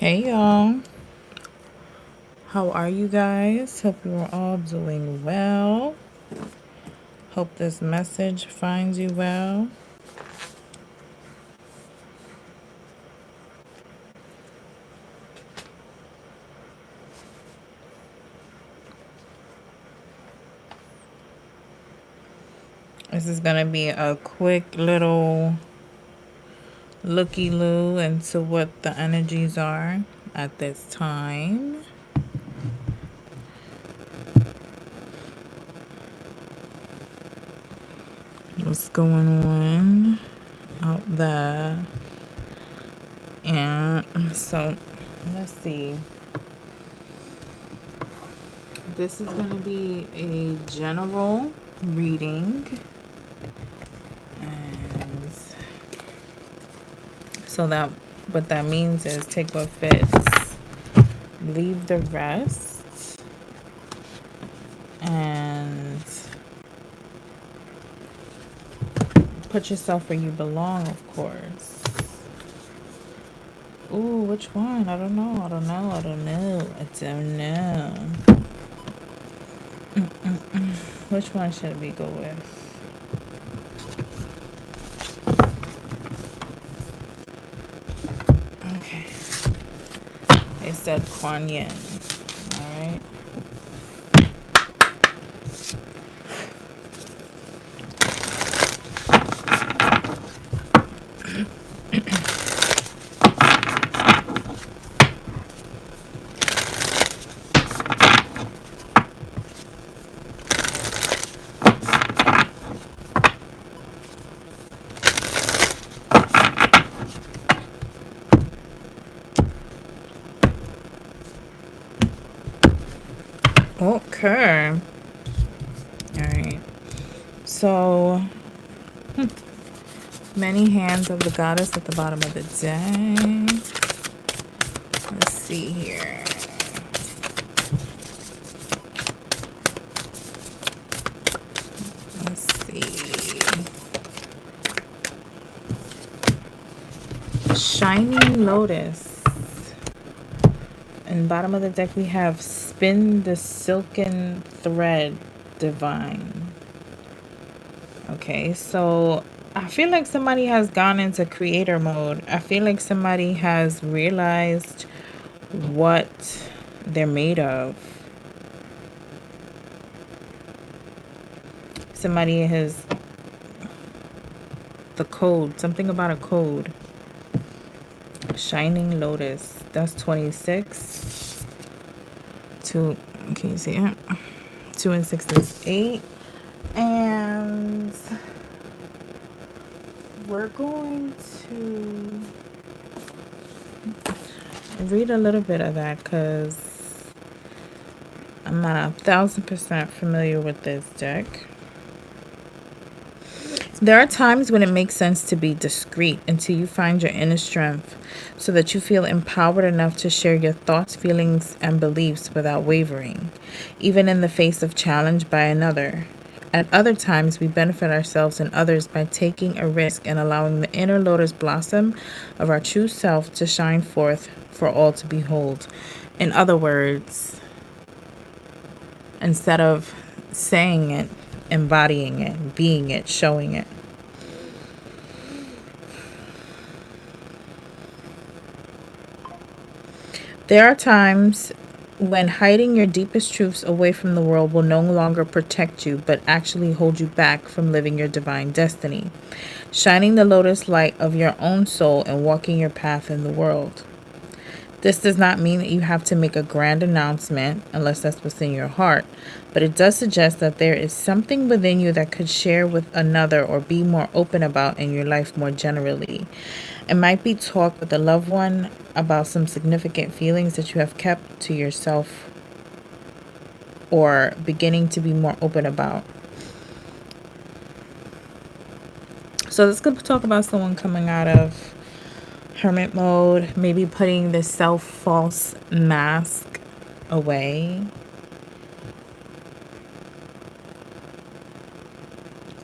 Hey y'all, how are you guys? Hope you are all doing well. Hope this message finds you well. This is gonna be a quick little looky-loo into what the energies are at this time. What's going on out there? And so, let's see. This is gonna be a general reading. And so that what that means is take what fits, leave the rest, and put yourself where you belong, of course. Ooh, which one? I don't know. I don't know. I don't know. I don't know. Which one should we go with? Okay. They said Kuan Yin. All right. Okay. All right. So, many hands of the goddess at the bottom of the deck. Let's see here. Let's see. Shining Lotus. And bottom of the deck we have Spin the Silken Thread Divine. Okay, so I feel like somebody has gone into creator mode. I feel like somebody has realized what they're made of. Somebody has the code, something about a code. Shining Lotus. That's 26. 2, can you see it? 2 and 6 is 8. And we're going to read a little bit of that because I'm not 1,000% familiar with this deck. There are times when it makes sense to be discreet until you find your inner strength so that you feel empowered enough to share your thoughts, feelings, and beliefs without wavering, even in the face of challenge by another. At other times, we benefit ourselves and others by taking a risk and allowing the inner lotus blossom of our true self to shine forth for all to behold. In other words, instead of saying it, embodying it, being it, showing it. There are times when hiding your deepest truths away from the world will no longer protect you, but actually hold you back from living your divine destiny, shining the lotus light of your own soul and walking your path in the world. This does not mean that you have to make a grand announcement unless that's what's in your heart, but it does suggest that there is something within you that could share with another or be more open about in your life more generally. It might be talk with a loved one about some significant feelings that you have kept to yourself or beginning to be more open about. So this could talk about someone coming out of hermit mode, maybe putting the false mask away.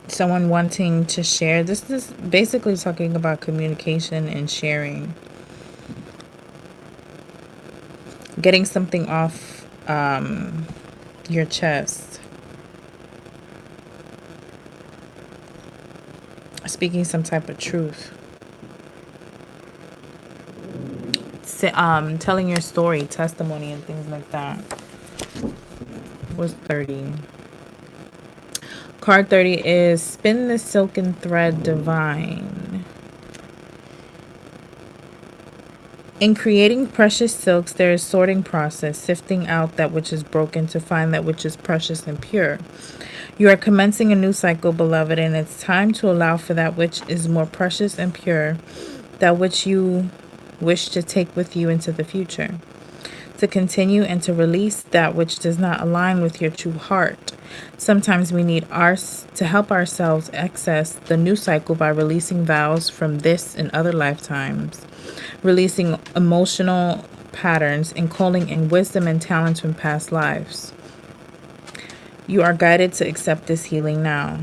Someone wanting to share. This is basically talking about communication and sharing. getting something off your chest. Speaking some type of truth. Telling your story, testimony, and things like that. Was 30. Card 30 is spin the silken thread divine. In creating precious silks, there is sorting process, sifting out that which is broken to find that which is precious and pure. You are commencing a new cycle, beloved, and it's time to allow for that which is more precious and pure, that which you wish to take with you into the future. To continue and to release that which does not align with your true heart. Sometimes we need to help ourselves access the new cycle by releasing vows from this and other lifetimes, releasing emotional patterns, and calling in wisdom and talents from past lives. You are guided to accept this healing now.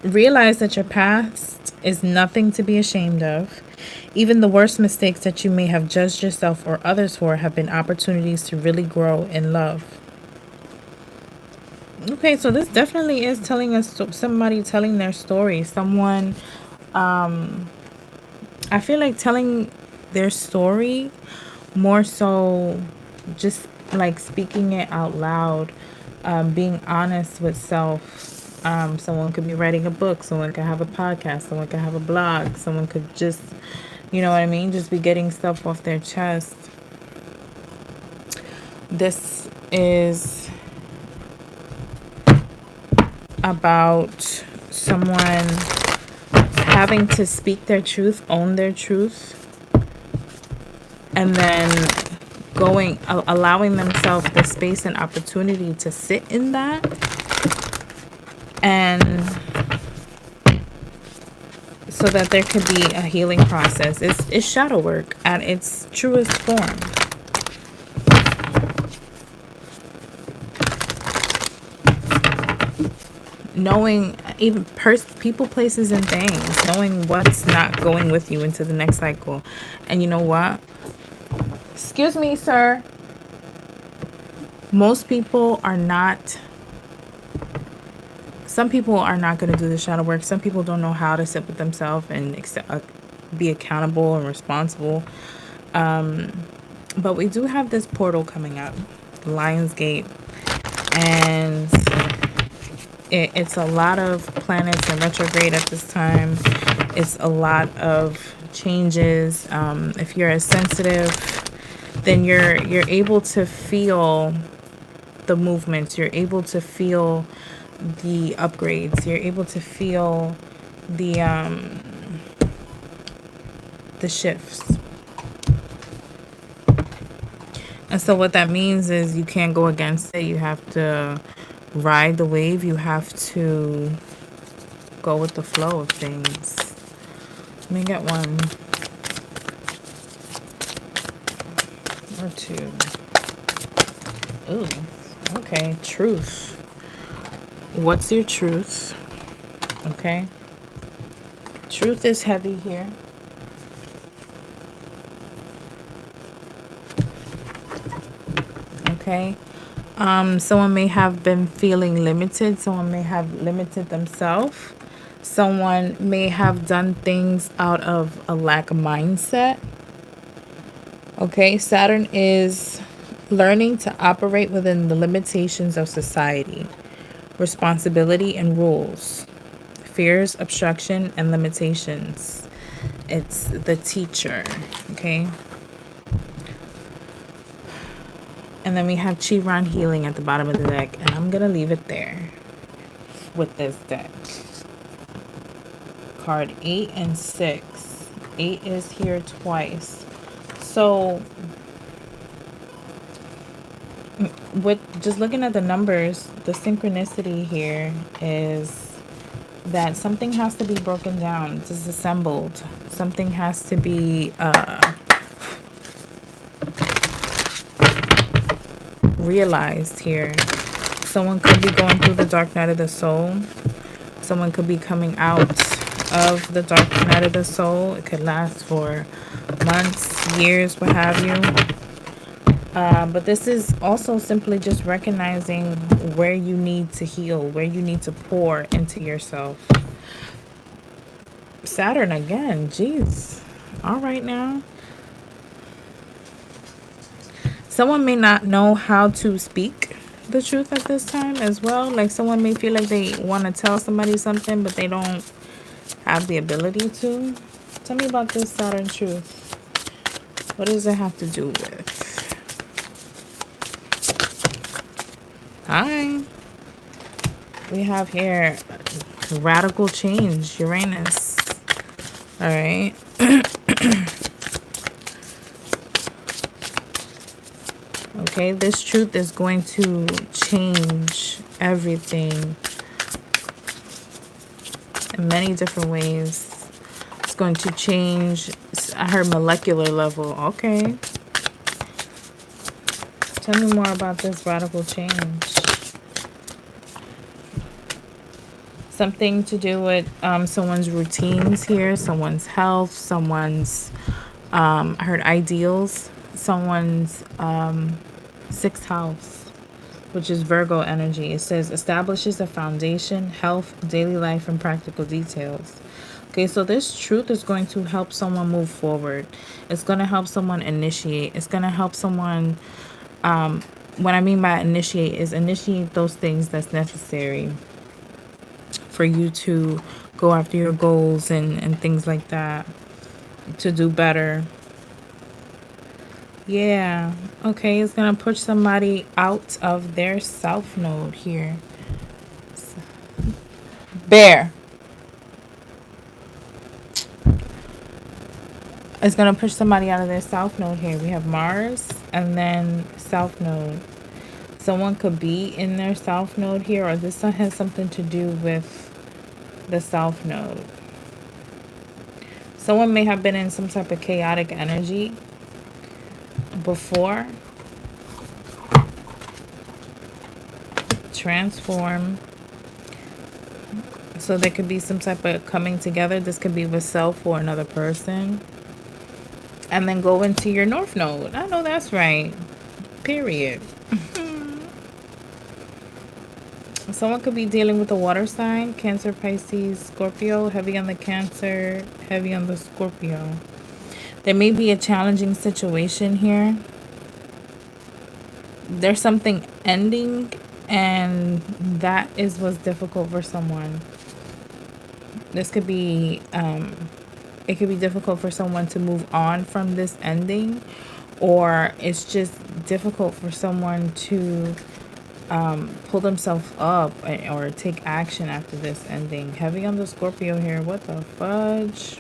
Realize that your past is nothing to be ashamed of. Even the worst mistakes that you may have judged yourself or others for have been opportunities to really grow in love. Okay, so this definitely is telling us somebody telling their story. Someone, I feel like telling their story more so just like speaking it out loud, being honest with self. Someone could be writing a book, someone could have a podcast, someone could have a blog, someone could just, you know what I mean, just be getting stuff off their chest. This is about someone having to speak their truth, own their truth, and then allowing themselves the space and opportunity to sit in that, and so that there could be a healing process. It's shadow work at its truest form. Knowing even people, places, and things. Knowing what's not going with you into the next cycle. And you know what? Excuse me, sir. Most people are not... Some people are not going to do the shadow work. Some people don't know how to sit with themselves and be accountable and responsible. But we do have this portal coming up, the Lion's Gate. And it's a lot of planets in retrograde at this time. It's a lot of changes. If you're as sensitive, then you're able to feel the movements. You're able to feel the upgrades. You're able to feel the shifts. And so what that means is you can't go against it. You have to ride the wave. You have to go with the flow of things. Let me get one or two. Ooh, okay. Truth. What's your truth? Okay. Truth is heavy here. Okay. Someone may have been feeling limited. Someone may have limited themselves. Someone may have done things out of a lack mindset. Okay. Saturn is learning to operate within the limitations of society, responsibility and rules, fears, obstruction, and limitations. It's the teacher. Okay. And then we have Chiron healing at the bottom of the deck. And I'm going to leave it there with this deck. Card 8 and 6. 8 is here twice. So, with just looking at the numbers, the synchronicity here is that something has to be broken down, disassembled. Something has to be... realized here. Someone could be going through the dark night of the soul. Someone could be coming out of the dark night of the soul. It could last for months, years, what have you. But this is also simply just recognizing where you need to heal, where you need to pour into yourself. Saturn again, jeez. All right now. Someone may not know how to speak the truth at this time as well. Like someone may feel like they want to tell somebody something, but they don't have the ability to. Tell me about this Saturn truth. What does it have to do with? Hi. We have here radical change, Uranus. All right. Okay, this truth is going to change everything in many different ways. It's going to change her molecular level. Okay. Tell me more about this radical change. Something to do with someone's routines here, someone's health, someone's, I heard ideals, someone's sixth house, which is Virgo energy. It says establishes a foundation, health, daily life, and practical details. Okay, so this truth is going to help someone move forward. It's going to help someone initiate. It's going to help someone, what I mean by initiate is initiate those things that's necessary for you to go after your goals and things like that, to do better. Yeah, okay, it's gonna push somebody out of their south node here. Bear. It's gonna push somebody out of their south node here. We have Mars and then south node. Someone could be in their south node here, or this has something to do with the south node. Someone may have been in some type of chaotic energy before. Transform. So there could be some type of coming together. This could be with self or another person. And then go into your north node. I know that's right. Period. Someone could be dealing with a water sign. Cancer, Pisces, Scorpio. Heavy on the Cancer, heavy on the Scorpio. There may be a challenging situation here. There's something ending, and that is what's difficult for someone. This could be, it could be difficult for someone to move on from this ending, or it's just difficult for someone to pull themselves up or take action after this ending. Heavy on the Scorpio here. What the fudge?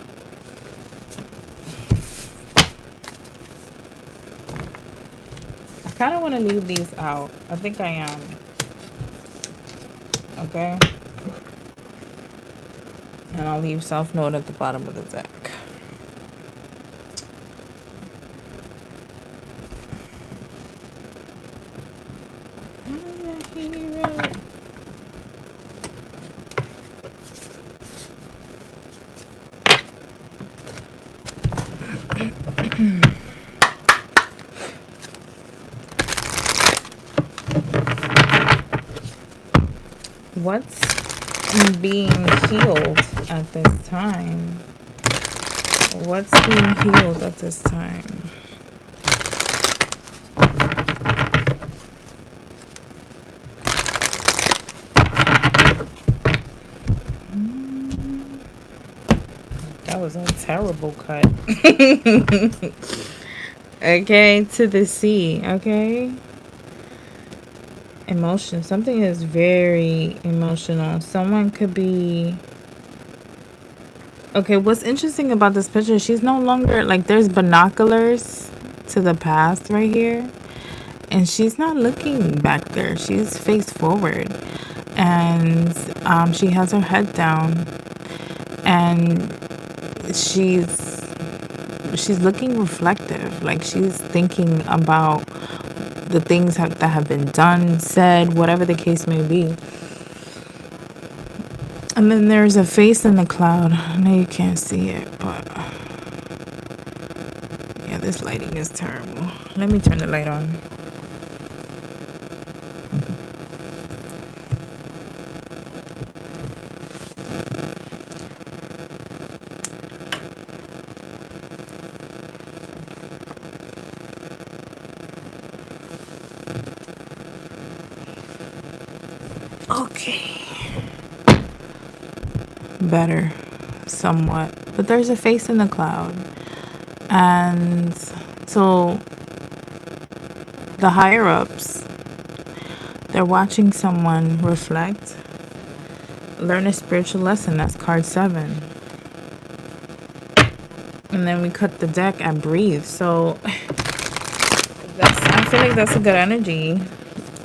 I kind of want to leave these out. I think I am. Okay. And I'll leave South Node at the bottom of the deck. What's being healed at this time? What's being healed at this time? That was a terrible cut. Okay, to the sea, okay? Emotion. Something is very emotional. Someone could be... Okay, what's interesting about this picture, she's no longer... Like, there's binoculars to the past right here. And she's not looking back there. She's face forward. And she has her head down. And she's looking reflective. Like, she's thinking about the things that have been done, said, whatever the case may be. And then there's a face in the cloud. I know you can't see it, but this lighting is terrible. Let me turn the light on. Okay. Better, somewhat. But there's a face in the cloud. And so the higher ups, they're watching someone reflect, learn a spiritual lesson. That's card 7. And then we cut the deck at breathe. So I feel like that's a good energy,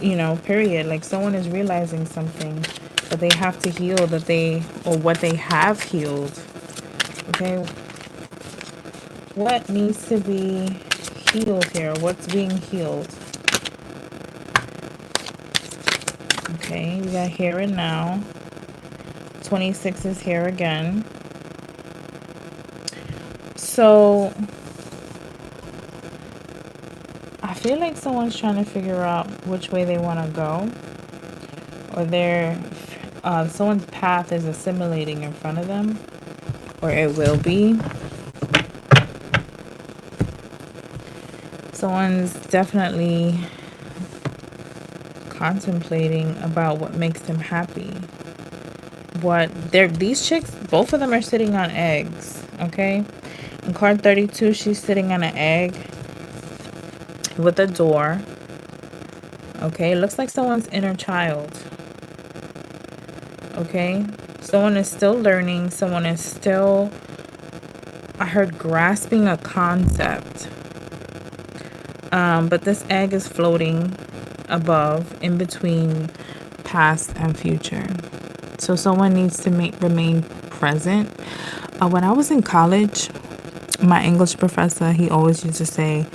you know, period. Like someone is realizing something that they have to heal, or what they have healed. Okay. What needs to be healed here? What's being healed? Okay, we got here and now. 26 is here again. So I feel like someone's trying to figure out which way they want to go, or someone's path is assimilating in front of them, or it will be. Someone's definitely contemplating about what makes them happy. These chicks, both of them are sitting on eggs, okay? In card 32, she's sitting on an egg with a door. Okay, it looks like someone's inner child. Okay, someone is still learning. Someone is still, I heard, grasping a concept. But this egg is floating above, in between past and future. So someone needs to remain present. When I was in college, my English professor, he always used to say,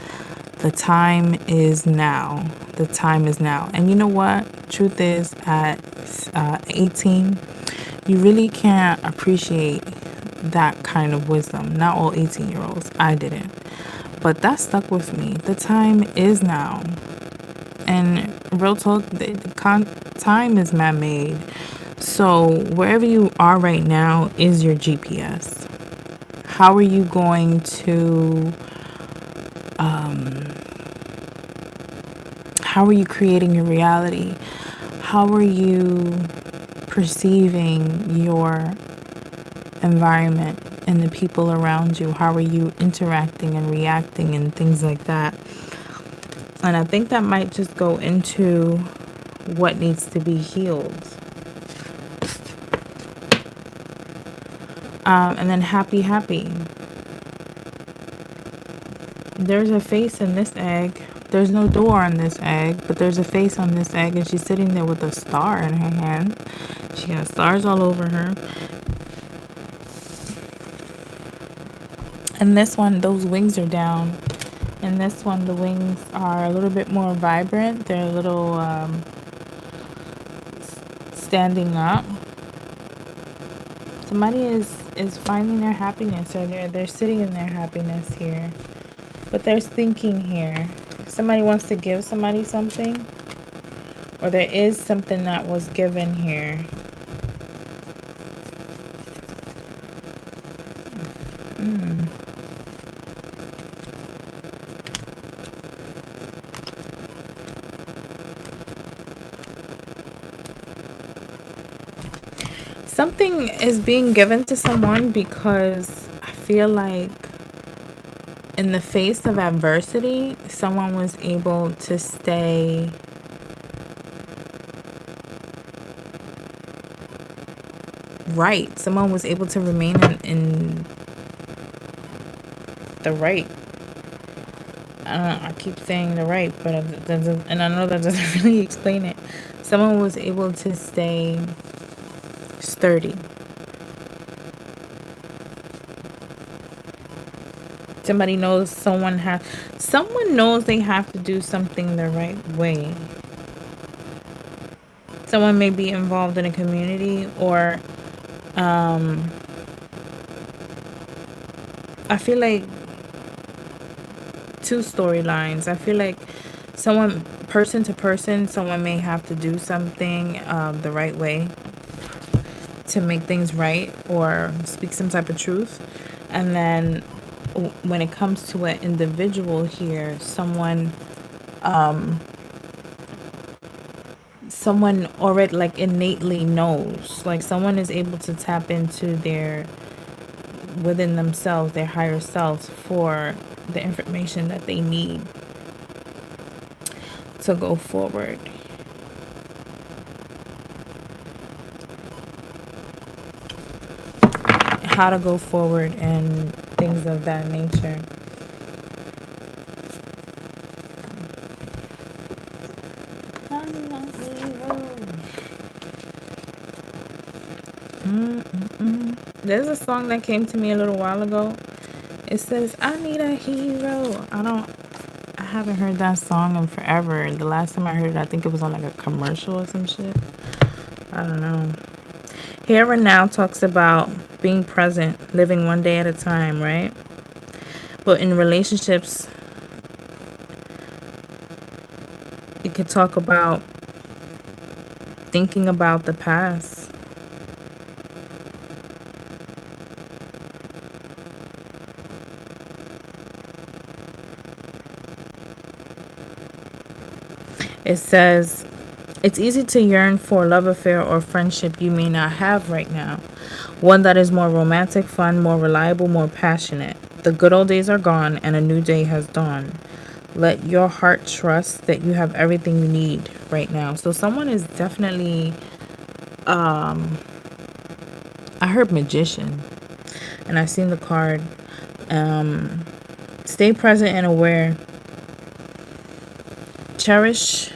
the time is now. The time is now. And you know what? Truth is, at 18, you really can't appreciate that kind of wisdom. Not all 18-year-olds. I didn't. But that stuck with me. The time is now. And real talk, time is man-made. So wherever you are right now is your GPS. How are you going to... how are you creating your reality? How are you perceiving your environment and the people around you? How are you interacting and reacting and things like that? And I think that might just go into what needs to be healed. And then happy. There's a face in this egg. There's no door on this egg, but there's a face on this egg, and she's sitting there with a star in her hand. She got stars all over her. And this one, those wings are down. And this one, the wings are a little bit more vibrant. They're a little standing up. Somebody is finding their happiness, or they're sitting in their happiness here. But there's thinking here. Somebody wants to give somebody something, or there is something that was given here. Something is being given to someone because I feel like in the face of adversity, someone was able to stay right. Someone was able to remain in the right. I keep saying the right, but and I know that doesn't really explain it. Someone was able to stay sturdy. Somebody knows someone knows they have to do something the right way. Someone may be involved in a community, or I feel like two storylines. I feel like someone, person to person, someone may have to do something the right way to make things right or speak some type of truth. And then when it comes to an individual here, someone already like innately knows, like someone is able to tap into their within themselves, their higher selves, for the information that they need to go forward. How to go forward and things of that nature. There's a song that came to me a little while ago. It says, I need a hero. I haven't heard that song in forever. The last time I heard it, I think it was on like a commercial or some shit. I don't know. Here and Now talks about being present, living one day at a time, right? But in relationships, it could talk about thinking about the past. It says, it's easy to yearn for a love affair or friendship you may not have right now. One that is more romantic, fun, more reliable, more passionate. The good old days are gone and a new day has dawned. Let your heart trust that you have everything you need right now. So someone is definitely, I heard magician and I seen the card. Stay present and aware. Cherish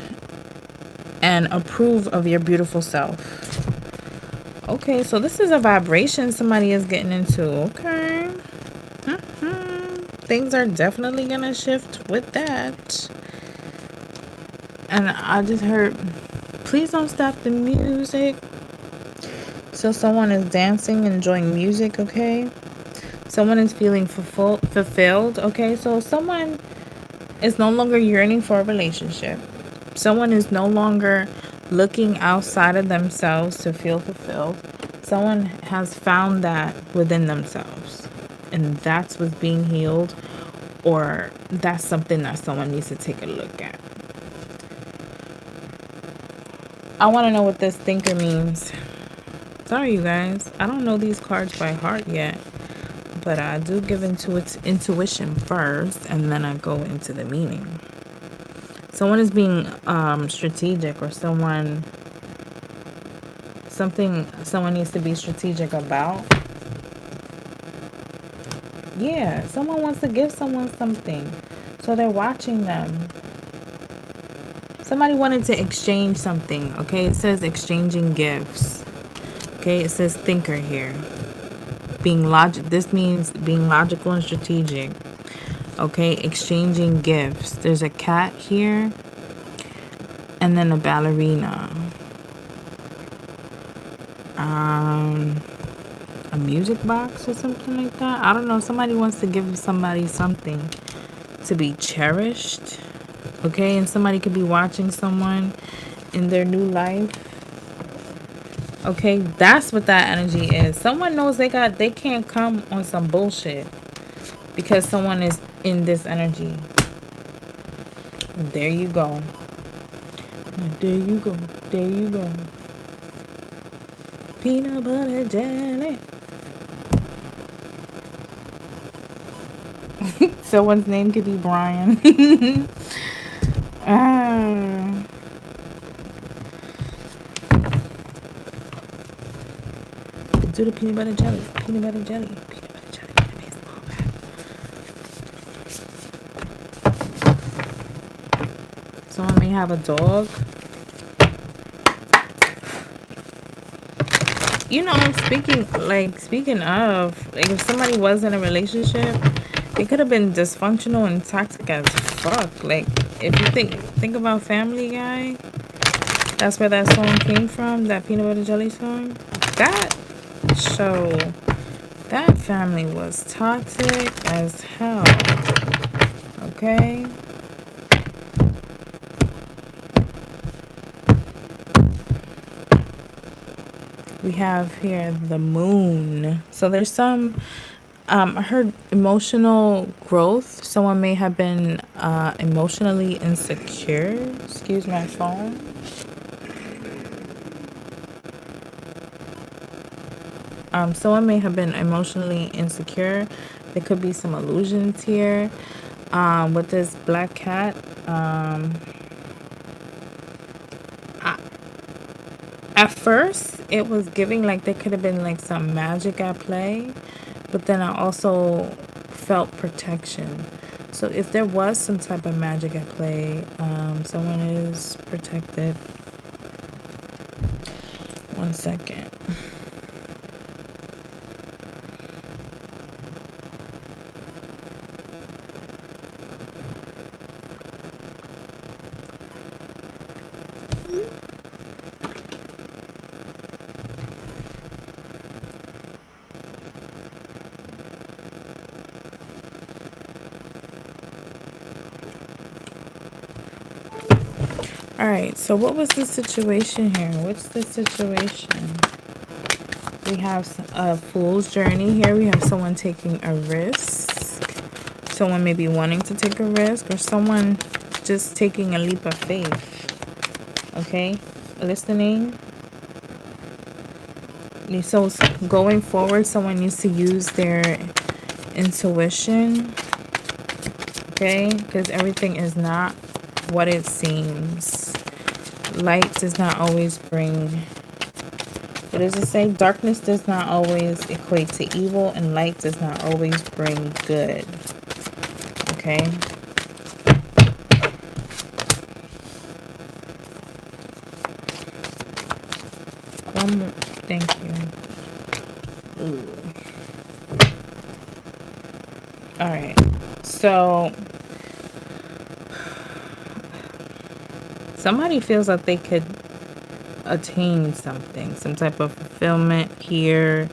and approve of your beautiful self. Okay, so this is a vibration somebody is getting into. Okay. Things are definitely going to shift with that. And I just heard, please don't stop the music. So someone is dancing, enjoying music, okay? Someone is feeling fulfilled, okay? So someone is no longer yearning for a relationship. Someone is no longer looking outside of themselves to feel fulfilled. Someone has found that within themselves. And that's what's being healed. Or that's something that someone needs to take a look at. I want to know what this thinker means. Sorry, you guys. I don't know these cards by heart yet. But I do give into its intuition first. And then I go into the meaning. Someone is being strategic, or someone needs to be strategic about. Yeah, someone wants to give someone something, so they're watching them. Somebody wanted to exchange something, okay? It says exchanging gifts. Okay, it says thinker here. This means being logical and strategic. Okay, exchanging gifts. There's a cat here. And then a ballerina. A music box or something like that. I don't know. Somebody wants to give somebody something to be cherished. Okay, and somebody could be watching someone in their new life. Okay, that's what that energy is. Someone knows they can't come on some bullshit because someone is in this energy. There you go. There you go. There you go. Peanut butter jelly. Someone's name could be Brian. Do the peanut butter jelly. Peanut butter jelly. Peanut butter jelly. Someone may have a dog. You know, speaking of, like, if somebody was in a relationship, it could have been dysfunctional and toxic as fuck. Like, if you think about Family Guy, that's where that song came from, that peanut butter jelly song. That show, that family was toxic as hell. Okay. We have here the moon. So there's some, I heard emotional growth. Someone may have been emotionally insecure. Excuse my phone. Someone may have been emotionally insecure. There could be some illusions here. With this black cat, at first it was giving like there could have been like some magic at play, but then I also felt protection. So if there was some type of magic at play, someone is protected. One second. All right, so what was the situation here? What's the situation? We have a fool's journey here. We have someone taking a risk. Someone may be wanting to take a risk, or someone just taking a leap of faith. Okay, listening. So going forward, someone needs to use their intuition. Okay, because everything is not what it seems. Light does not always bring, what does it say? Darkness does not always equate to evil, and light does not always bring good. Okay. One more. Thank you. Ooh. All right. So somebody feels like they could attain something, some type of fulfillment here,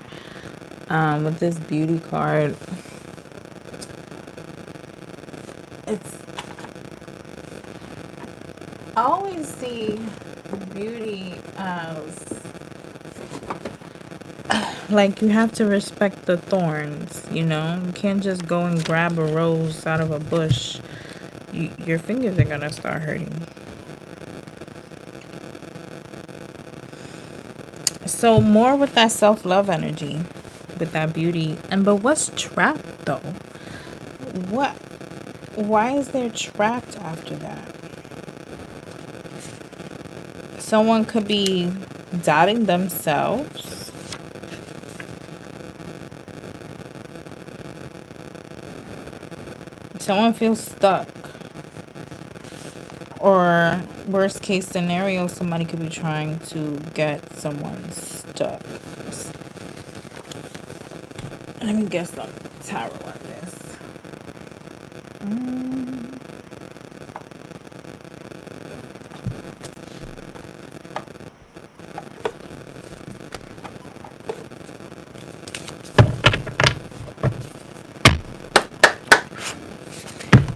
with this beauty card. I always see beauty as like you have to respect the thorns, you know? You can't just go and grab a rose out of a bush. Your fingers are gonna start hurting. So more with that self-love energy, with that beauty. But what's trapped though? Why is there trapped after that? Someone could be doubting themselves. Someone feels stuck. Or worst case scenario, somebody could be trying to get someone stuck. Let me guess the tarot on this.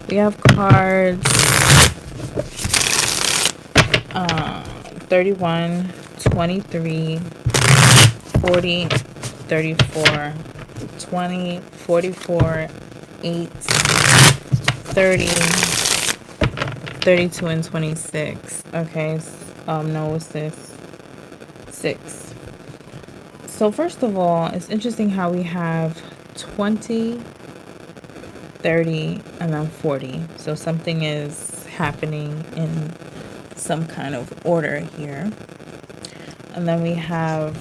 We have cards 31, 23, 40, 34, 20, 44, 8, 30, 32, and 26. Okay, no, what's this? 6. So first of all, it's interesting how we have 20, 30, and then 40. So something is happening in some kind of order here. And then we have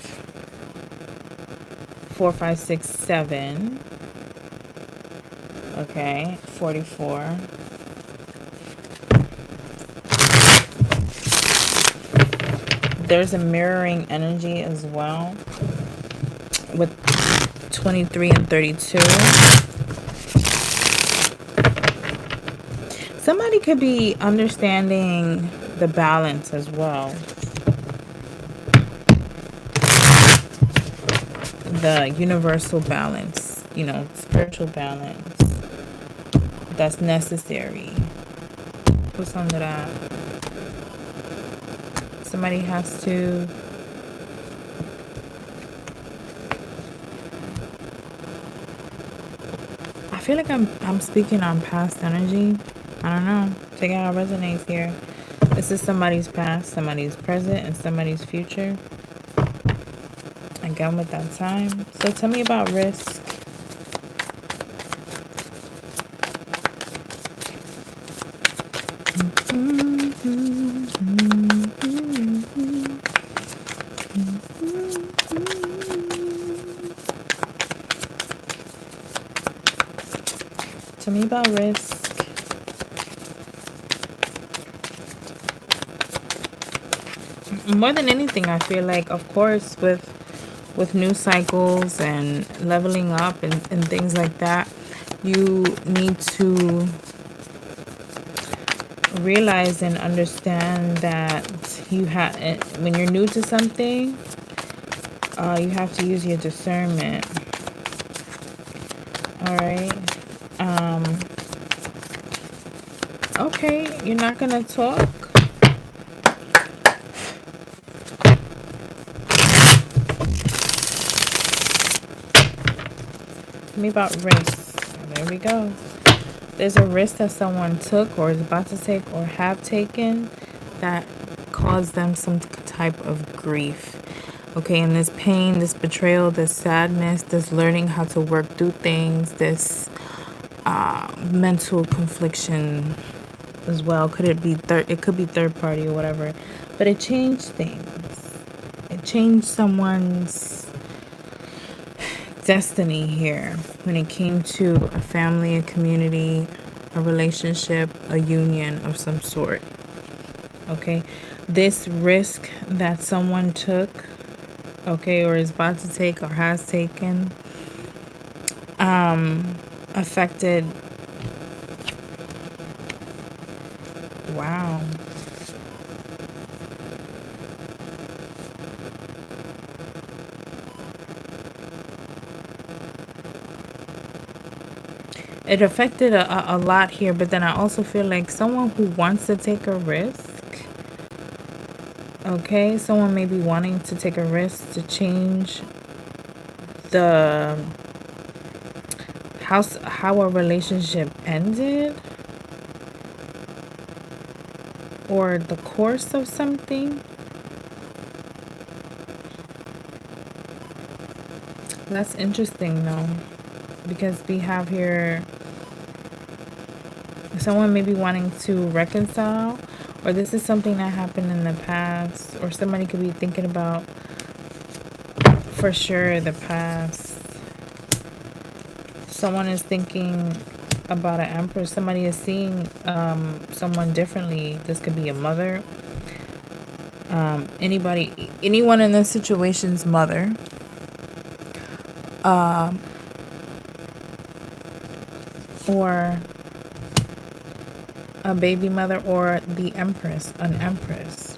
4, 5, 6, 7. Okay, 44. There's a mirroring energy as well with 23 and 32. Somebody could be understanding the balance as well. The universal balance, you know, spiritual balance. that's necessary. What's under that? Somebody has to I feel like I'm speaking on past energy. I don't know. Take it how it resonates here. This is somebody's past, somebody's present, and somebody's future. Again with that time. So tell me about risk. Tell me about risk. More than anything, I feel like, of course, with new cycles and leveling up and things like that, you need to realize and understand that you have, when you're new to something, you have to use your discernment. All right. Okay, you're not gonna talk. Tell me about risk. There we go. There's a risk that someone took or is about to take or have taken that caused them some type of grief. Okay, and this pain, this betrayal, this sadness, this learning how to work through things, this mental confliction as well. It could be third party or whatever, but it changed things. It changed someone's destiny here when it came to a family, a community, a relationship, a union of some sort. Okay, this risk that someone took, okay, or is about to take or has taken, affected. Wow. It affected a lot here, but then I also feel like someone who wants to take a risk, okay, someone may be wanting to take a risk to change the how a relationship ended or the course of something. That's interesting though, because we have here someone may be wanting to reconcile, or this is something that happened in the past, or somebody could be thinking about for sure the past. Someone is thinking about an empress. Somebody is seeing someone differently. This could be a mother, anyone in this situation's mother, or a baby mother, or the empress, an empress.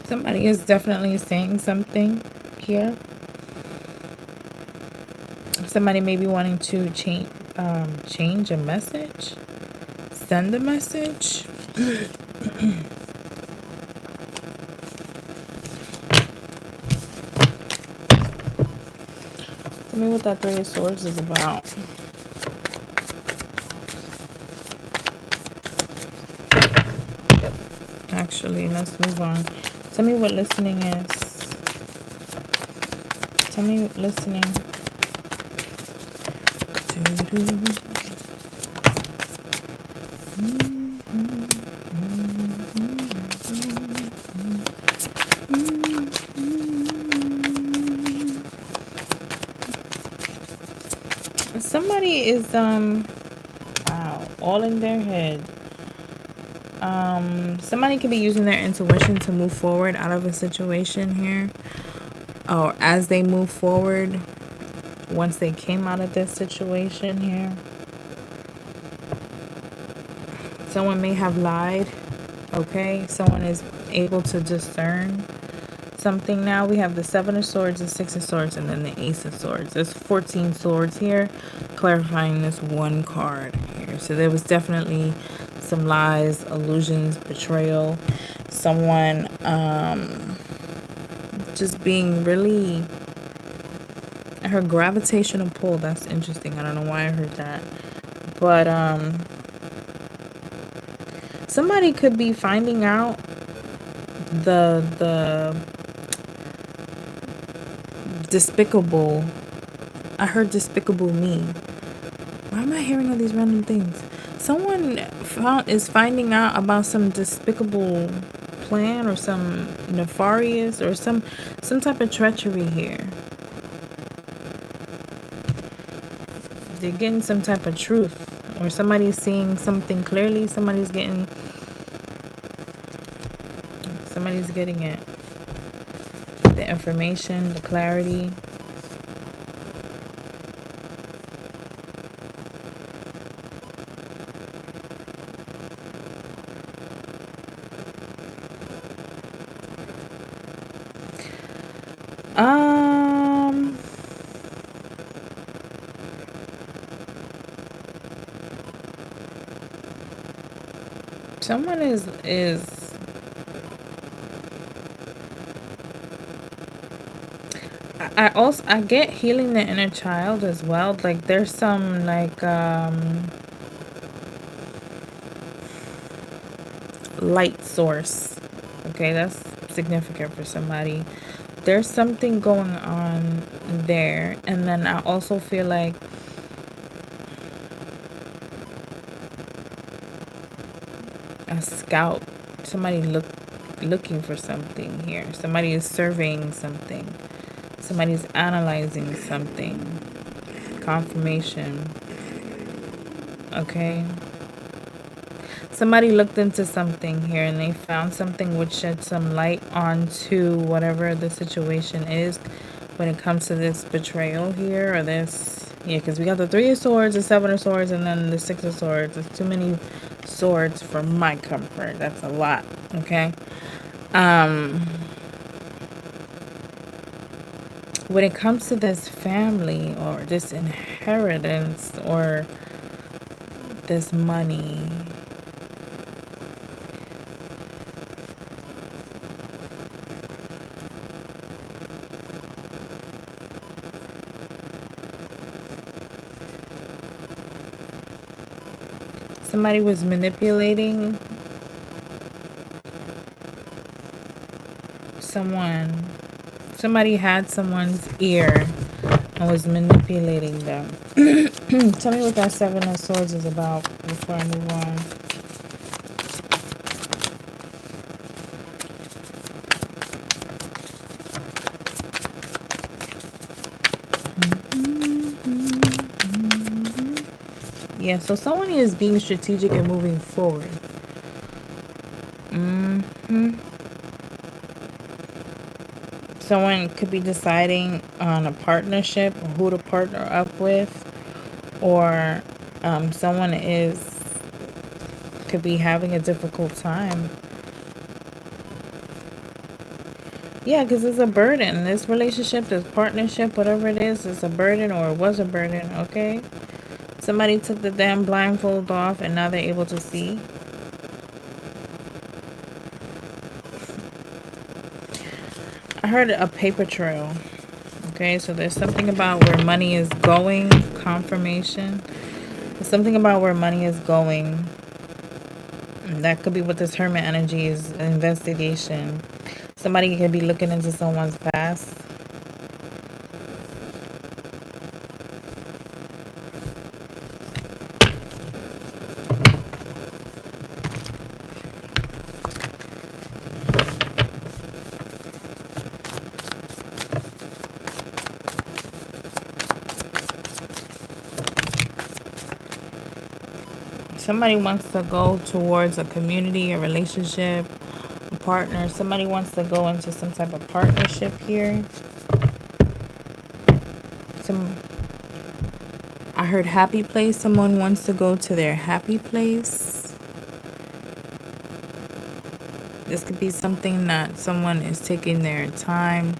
Somebody is definitely saying something here. Somebody may be wanting to change a message, send a message. Tell me what that Three of Swords is about. Actually, let's move on. Tell me what listening is. Tell me what listening. Somebody is wow, all in their head. Somebody could be using their intuition to move forward out of a situation here, or as they move forward once they came out of this situation here. Someone may have lied Okay, someone is able to discern something now. We have the Seven of Swords, the Six of Swords, and then the Ace of Swords. There's 14 swords here, clarifying this one card here. So there was definitely some lies, illusions, betrayal. Someone just being really... I heard gravitational pull. That's interesting. I don't know why I heard that. But somebody could be finding out the despicable... I heard despicable me. Why am I hearing all these random things? Someone is finding out about some despicable plan or some nefarious or some type of treachery here. They're getting some type of truth, or somebody's seeing something clearly. Somebody's getting it. The information, the clarity. Someone is I get healing the inner child as well. Like there's some like light source. Okay, that's significant for somebody. There's something going on there. And then I also feel like a scout. Somebody looking for something here. Somebody is surveying something. Somebody's analyzing something. Confirmation. Okay. Somebody looked into something here and they found something which shed some light onto whatever the situation is when it comes to this betrayal here, or this... Yeah, because we got the Three of Swords, the Seven of Swords, and then the Six of Swords. There's too many swords for my comfort. That's a lot. Okay. When it comes to this family or this inheritance or this money, somebody was manipulating someone. Somebody had someone's ear and was manipulating them. Tell me what that Seven of Swords is about before I move on. Yeah, so someone is being strategic and moving forward. Someone could be deciding on a partnership or who to partner up with, or someone could be having a difficult time. Yeah, because it's a burden. This relationship, this partnership, whatever it is a burden, or it was a burden. Okay, somebody took the damn blindfold off and now they're able to see. I heard a paper trail. Okay, so there's something about where money is going. Confirmation. There's something about where money is going. And that could be what this Hermit energy is. Investigation. Somebody could be looking into someone's past. Somebody wants to go towards a community, a relationship, a partner. Somebody wants to go into some type of partnership here. I heard happy place. Someone wants to go to their happy place. This could be something that someone is taking their time.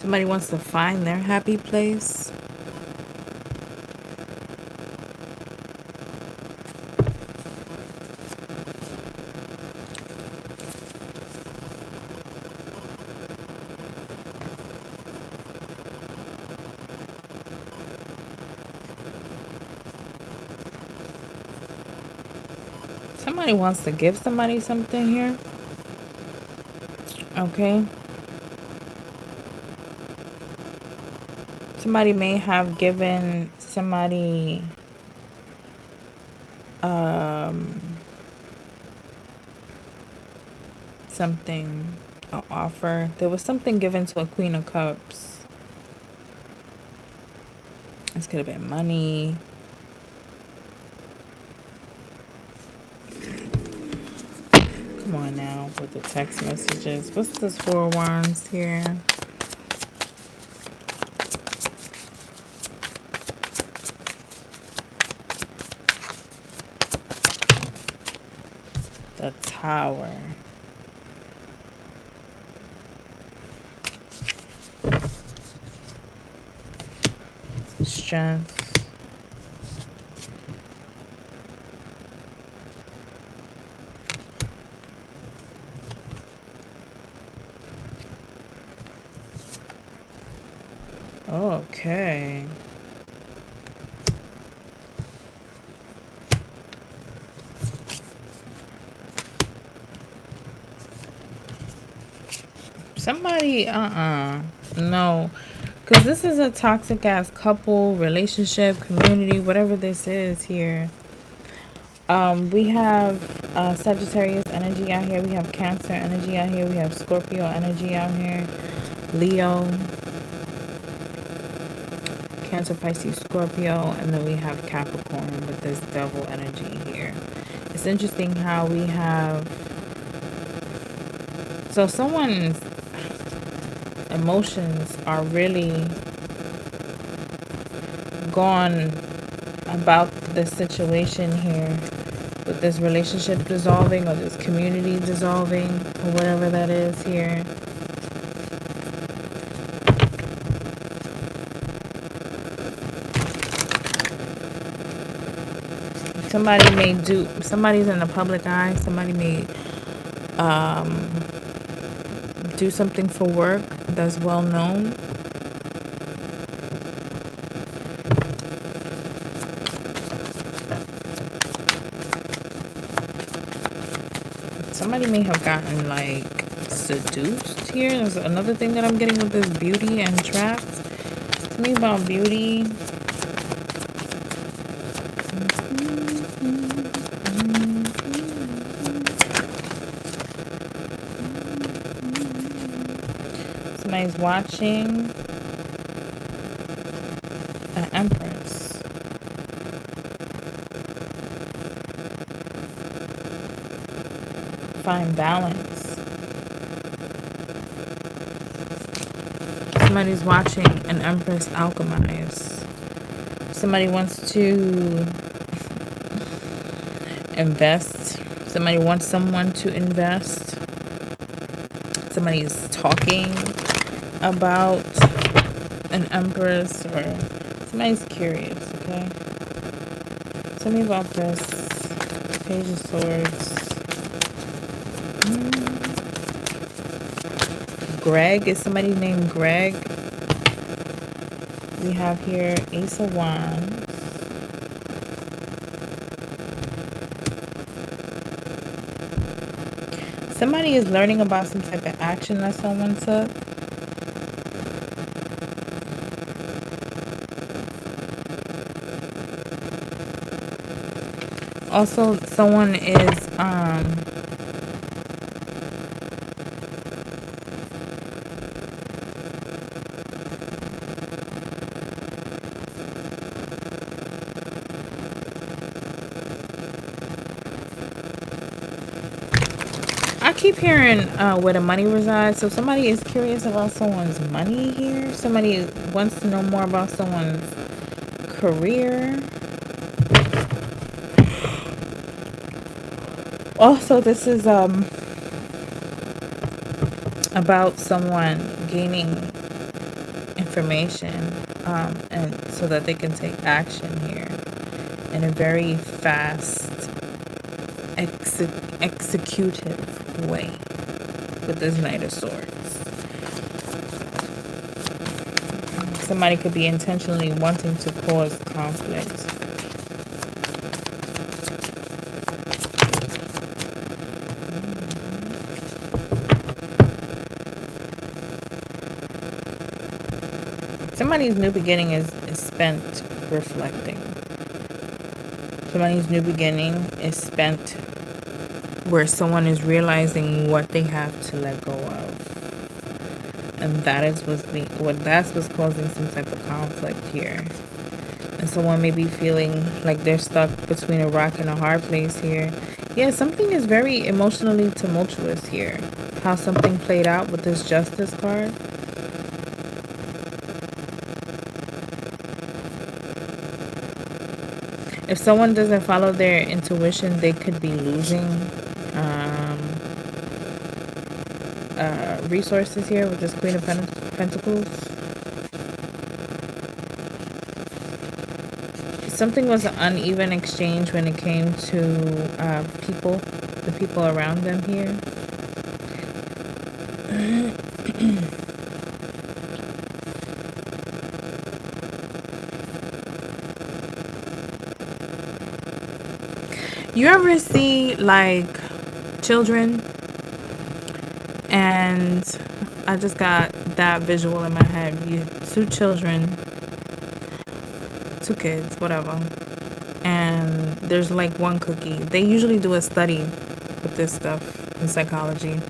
Somebody wants to find their happy place. Somebody wants to give somebody something here. Okay. Somebody may have given somebody something, an offer. There was something given to a Queen of Cups. This could have been money. Come on now with the text messages. What's this 4 of Wands here? The Tower. Strength. Okay. Somebody, no. Because this is a toxic ass couple, relationship, community, whatever this is here. We have Sagittarius energy out here. We have Cancer energy out here. We have Scorpio energy out here. Leo. Cancer, Pisces, Scorpio. And then we have Capricorn with this devil energy here. It's interesting how we have... So someone's emotions are really gone about this situation here with this relationship dissolving or this community dissolving or whatever that is here. Somebody's in the public eye. Somebody may do something for work that's well known. Somebody may have gotten like seduced here. There's another thing that I'm getting with this beauty and traps. Tell me about beauty. Somebody's watching an Empress. Find balance. Somebody's watching an Empress alchemize. Somebody wants to invest. Somebody wants someone to invest. Somebody's talking about an Empress, or somebody's curious, okay? Tell me about this Page of Swords. Greg, is somebody named Greg? We have here Ace of Wands. Somebody is learning about some type of action that someone took. Also, someone is keep hearing where the money resides. So somebody is curious about someone's money here. Somebody wants to know more about someone's career. Also, this is about someone gaining information and so that they can take action here in a very fast, executive way with this Knight of Swords. Somebody could be intentionally wanting to cause conflict. Somebody's new beginning is spent reflecting. Somebody's new beginning is spent where someone is realizing what they have to let go of. And that is what's causing some type of conflict here. And someone may be feeling like they're stuck between a rock and a hard place here. Yeah, something is very emotionally tumultuous here. How something played out with this Justice card. If someone doesn't follow their intuition, they could be losing resources here with this Queen of Pentacles. Something was an uneven exchange when it came to the people around them here. You ever see like children, and I just got that visual in my head. Two children, two kids, whatever, and there's like one cookie. They usually do a study with this stuff in psychology.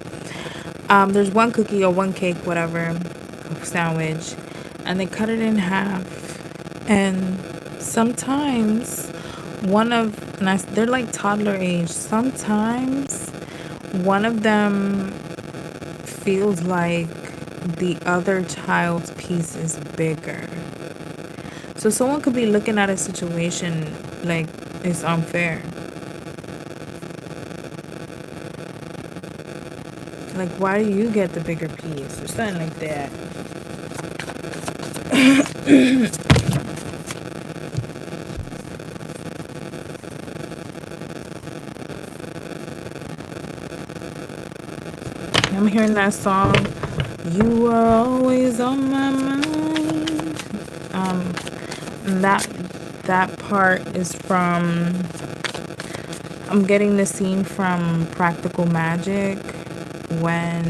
There's one cookie or one cake, whatever, sandwich, and they cut it in half, and sometimes they're like toddler age. Sometimes one of them feels like the other child's piece is bigger. So someone could be looking at a situation like it's unfair. Like, why do you get the bigger piece? Or something like that. I'm hearing that song, You Are Always on My Mind. That part is from, I'm getting the scene from Practical Magic when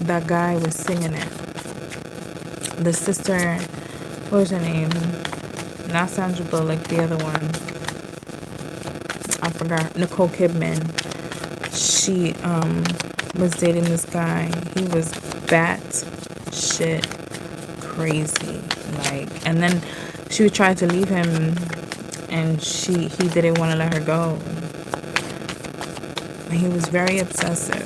that guy was singing it. The sister, what was her name? Not Sandra Bullock, the other one. I forgot. Nicole Kidman. She was dating this guy. He was bat shit crazy. Like, and then she would try to leave him, and he didn't want to let her go. He was very obsessive.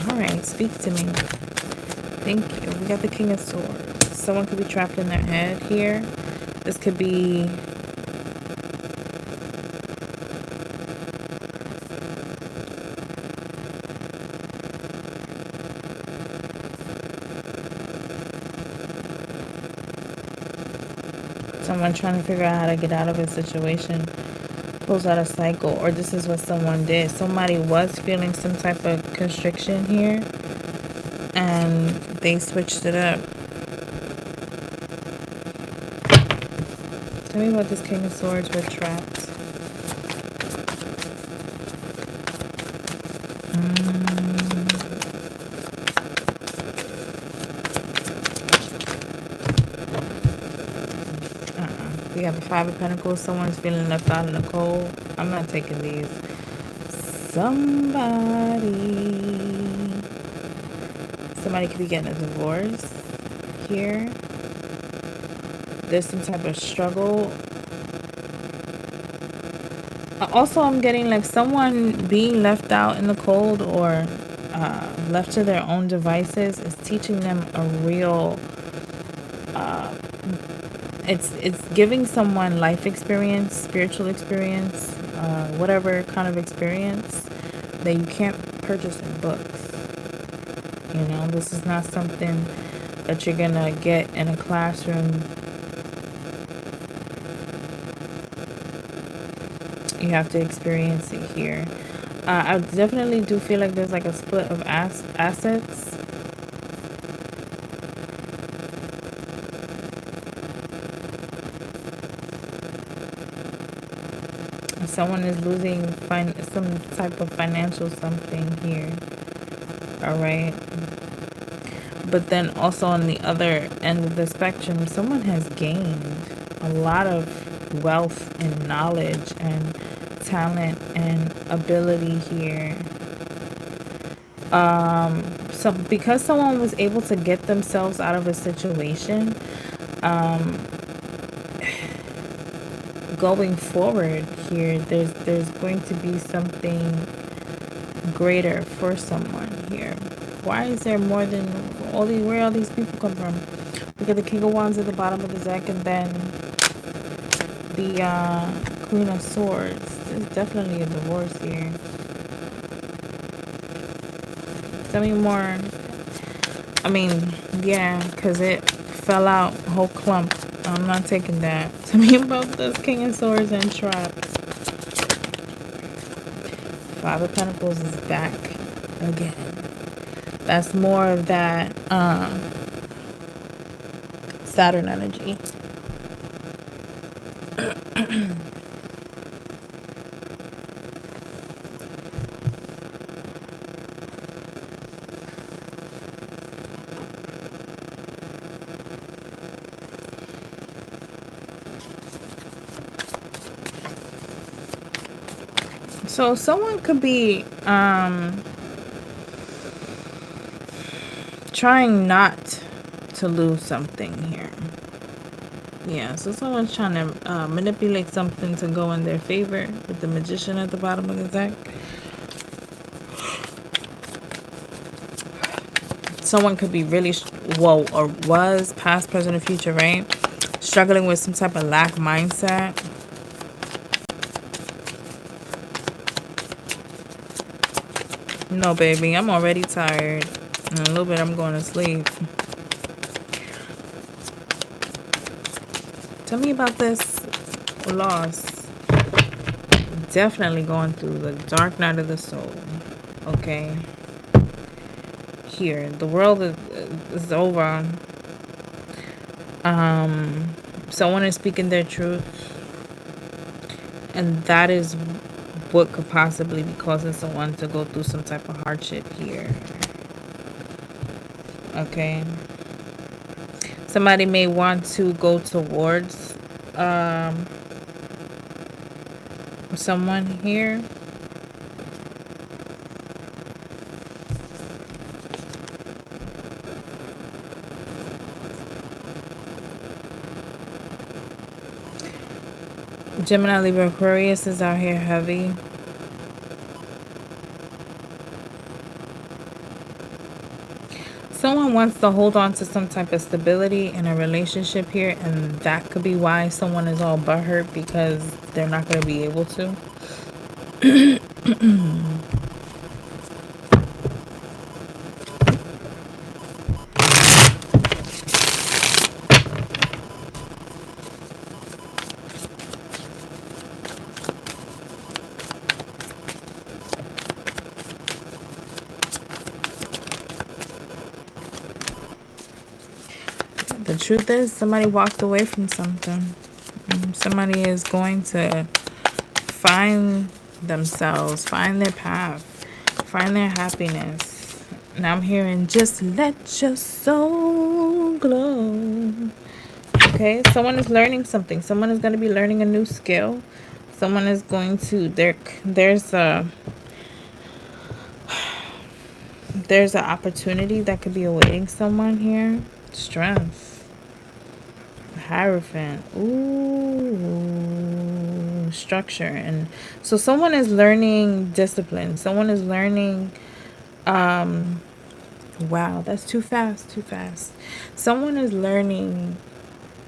Alright, speak to me. Thank you. We got the King of Swords. Someone could be trapped in their head here. This could be someone trying to figure out how to get out of a situation, close out a cycle, or this is what someone did. Somebody was feeling some type of constriction here, and they switched it up. Tell me about this King of Swords with trapped. We have the Five of Pentacles. Someone's feeling left out in the cold. I'm not taking these. Somebody could be getting a divorce here. There's some type of struggle Also, I'm getting like someone being left out in the cold or left to their own devices is teaching them a real. It's giving someone life experience, spiritual experience, whatever kind of experience that you can't purchase in books. You know, this is not something that you're gonna get in a classroom. You have to experience it here. I definitely do feel like there's like a split of assets. Someone is losing some type of financial something here. All right. But then also on the other end of the spectrum, someone has gained a lot of wealth and knowledge and talent and ability here. So because someone was able to get themselves out of a situation, going forward here, there's going to be something greater for someone here. Why is there more than all these? Where all these people come from? Look at the King of Wands at the bottom of the deck, and then the Queen of Swords. There's definitely a divorce here. Tell me more. I mean, yeah, because it fell out, whole clump. I'm not taking that. Tell me about this King of Swords and traps. Five of Pentacles is back again. That's more of that Saturn energy. So someone could be trying not to lose something here. Yeah, so someone's trying to manipulate something to go in their favor with the Magician at the bottom of the deck. Someone could be really, or was, past, present, or future, right? Struggling with some type of lack mindset. No, baby, I'm already tired. In a little bit, I'm going to sleep. Tell me about this loss. Definitely going through the dark night of the soul. Okay. Here, the world is over. Someone is speaking their truth. And that is what could possibly be causing someone to go through some type of hardship here. Okay. Somebody may want to go towards someone here. Gemini, Libra, Aquarius is out here heavy. Someone wants to hold on to some type of stability in a relationship here, and that could be why someone is all butthurt, because they're not going to be able to. The truth is, somebody walked away from something. Somebody is going to find themselves, find their path, find their happiness. Now I'm hearing, just let your soul glow. Okay, someone is learning something. Someone is going to be learning a new skill. Someone is going to, there's an opportunity that could be awaiting someone here. Strength. Hierophant. Ooh, structure. And so someone is learning discipline. Someone is learning, wow, that's too fast, too fast. Someone is learning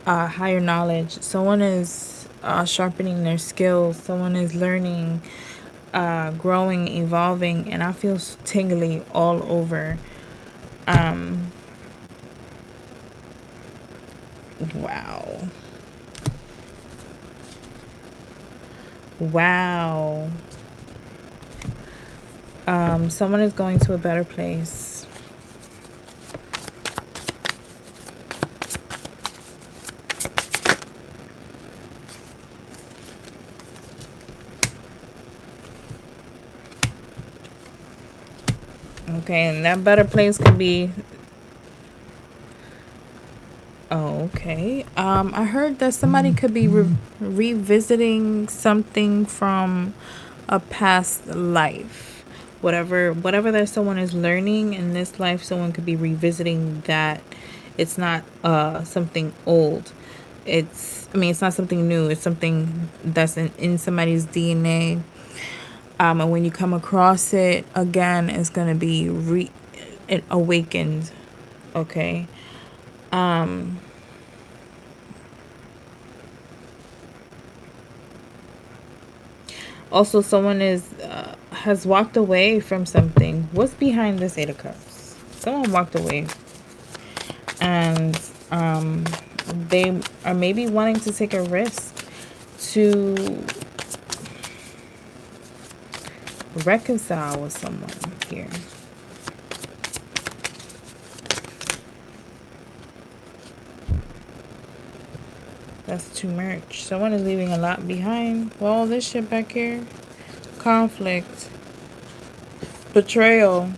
higher knowledge. Someone is sharpening their skills. Someone is learning, growing, evolving. And I feel tingly all over. Wow. Wow. Someone is going to a better place. Okay, and that better place could be... Oh, okay. I heard that somebody could be revisiting something from a past life. Whatever that someone is learning in this life, someone could be revisiting that. It's not something old. It's not something new. It's something that's in somebody's DNA. And when you come across it again, it's going to be it awakened. Okay. Also, someone has walked away from something. What's behind this Eight of Cups? Someone walked away, and they are maybe wanting to take a risk to reconcile with someone here. That's too much. Someone is leaving a lot behind. Well, all this shit back here. Conflict. Betrayal.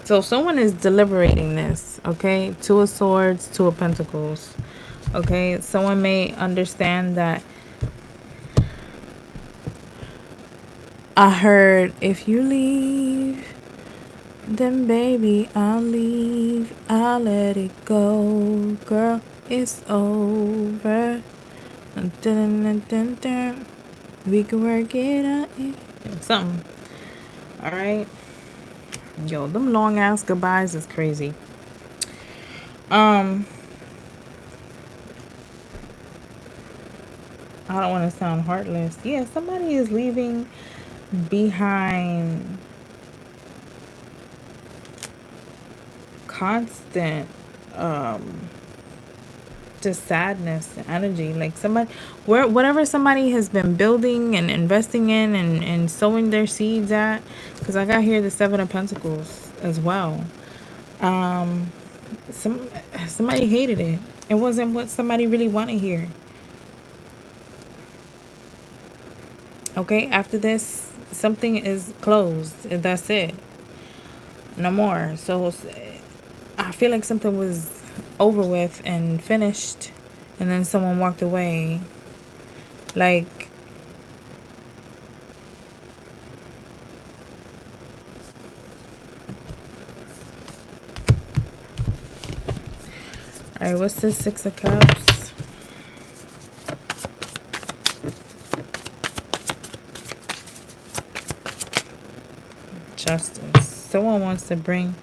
So someone is deliberating this, okay? Two of Swords, Two of Pentacles. Okay? Someone may understand that I heard, if you leave, then baby, I'll leave. I'll let it go. Girl, it's over. Dun, dun, dun, dun. We can work it out. Something. Alright. Yo, them long ass goodbyes is crazy. I don't want to sound heartless. Yeah, somebody is leaving behind constant just sadness and energy. Like whatever somebody has been building and investing in and sowing their seeds at, because I got here the Seven of Pentacles as well. Somebody hated it. It wasn't what somebody really wanted here. Okay, after this, something is closed. That's it. No more. So I feel like something was over with and finished, and then someone walked away. Like, alright, what's this Six of Cups? Justice. Someone wants to bring...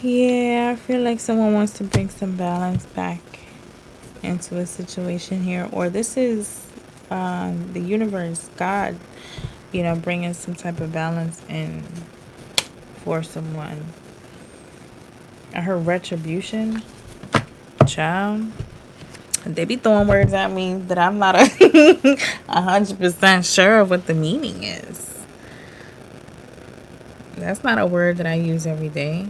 Yeah, I feel like someone wants to bring some balance back into a situation here. Or this is the universe, God, bringing some type of balance in for someone. I heard retribution. Child. They be throwing words at me that I'm not 100% sure of what the meaning is. That's not a word that I use every day.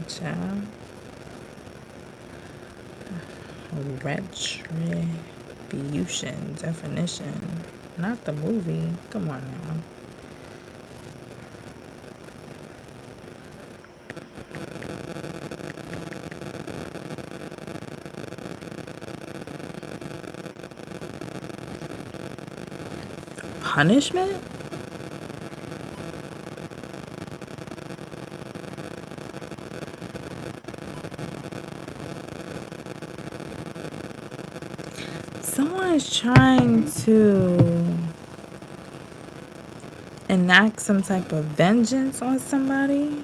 Child. Retribution definition. Not the movie. Come on now. Punishment? Someone is trying to enact some type of vengeance on somebody.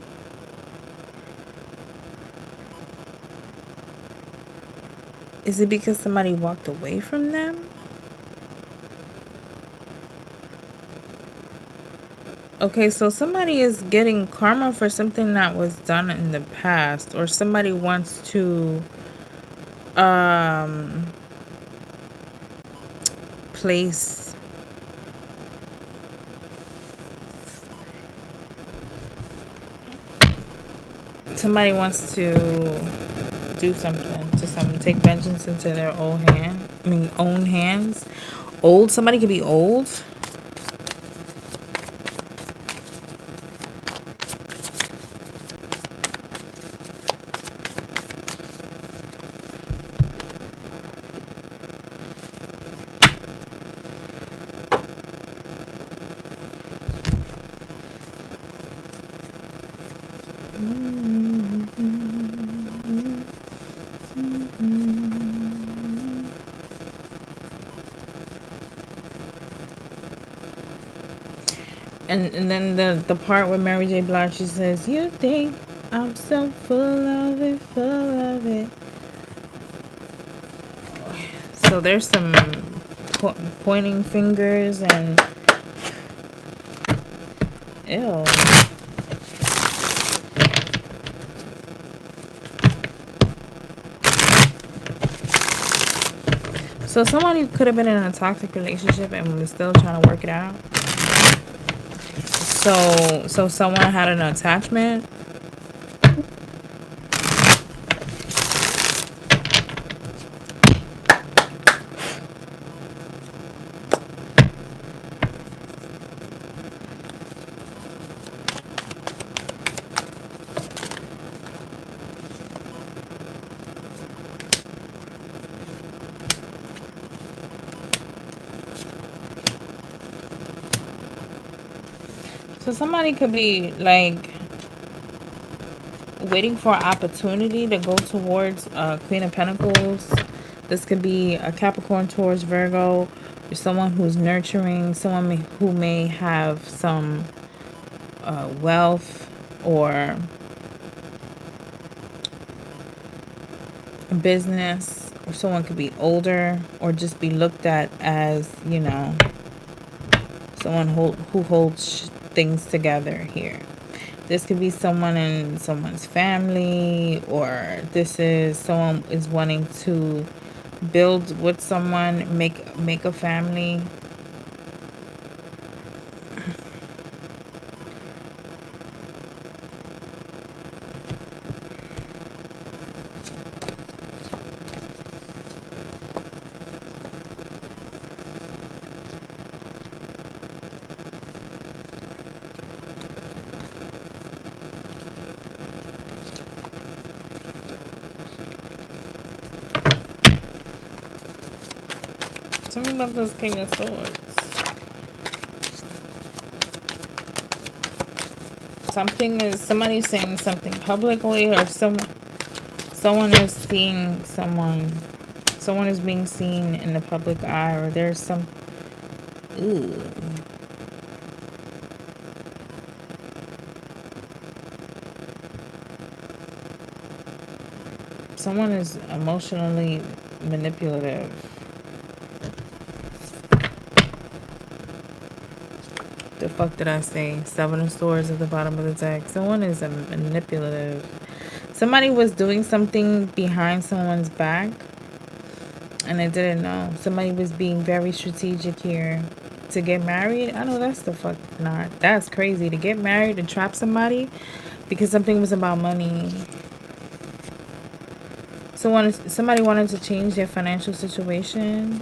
Is it because somebody walked away from them? Okay, so somebody is getting karma for something that was done in the past, or somebody wants to place somebody wants to do something to someone, take vengeance into their own hands. Old, somebody could be old. And then the part where Mary J. Blige, she says, "You think I'm so full of it, full of it." So there's some pointing fingers and ew. So somebody could have been in a toxic relationship and was still trying to work it out. So someone had an attachment. So somebody could be like waiting for an opportunity to go towards Queen of Pentacles. This could be a Capricorn, Taurus, Virgo, or someone who's nurturing, someone who may have some wealth or a business, or someone could be older or just be looked at as, you know, someone who holds things together here. This could be someone in someone's family, or this is someone is wanting to build with someone, make a family. Tell me about this King of Swords. Somebody's saying something publicly, or someone is seeing someone is being seen in the public eye, or there's some someone is emotionally manipulative. The fuck did I say? Seven of Swords at the bottom of the deck. Someone is a manipulative. Somebody was doing something behind someone's back and they didn't know. Somebody was being very strategic here. To get married? I know that's the fuck not. That's crazy. To get married and trap somebody because something was about money. Somebody wanted to change their financial situation.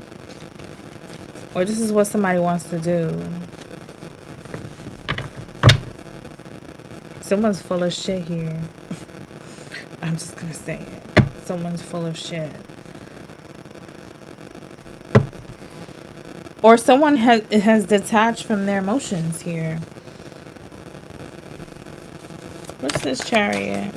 Or this is what somebody wants to do. Someone's full of shit here. I'm just gonna say it. Someone's full of shit. Or someone has detached from their emotions here. What's this Chariot?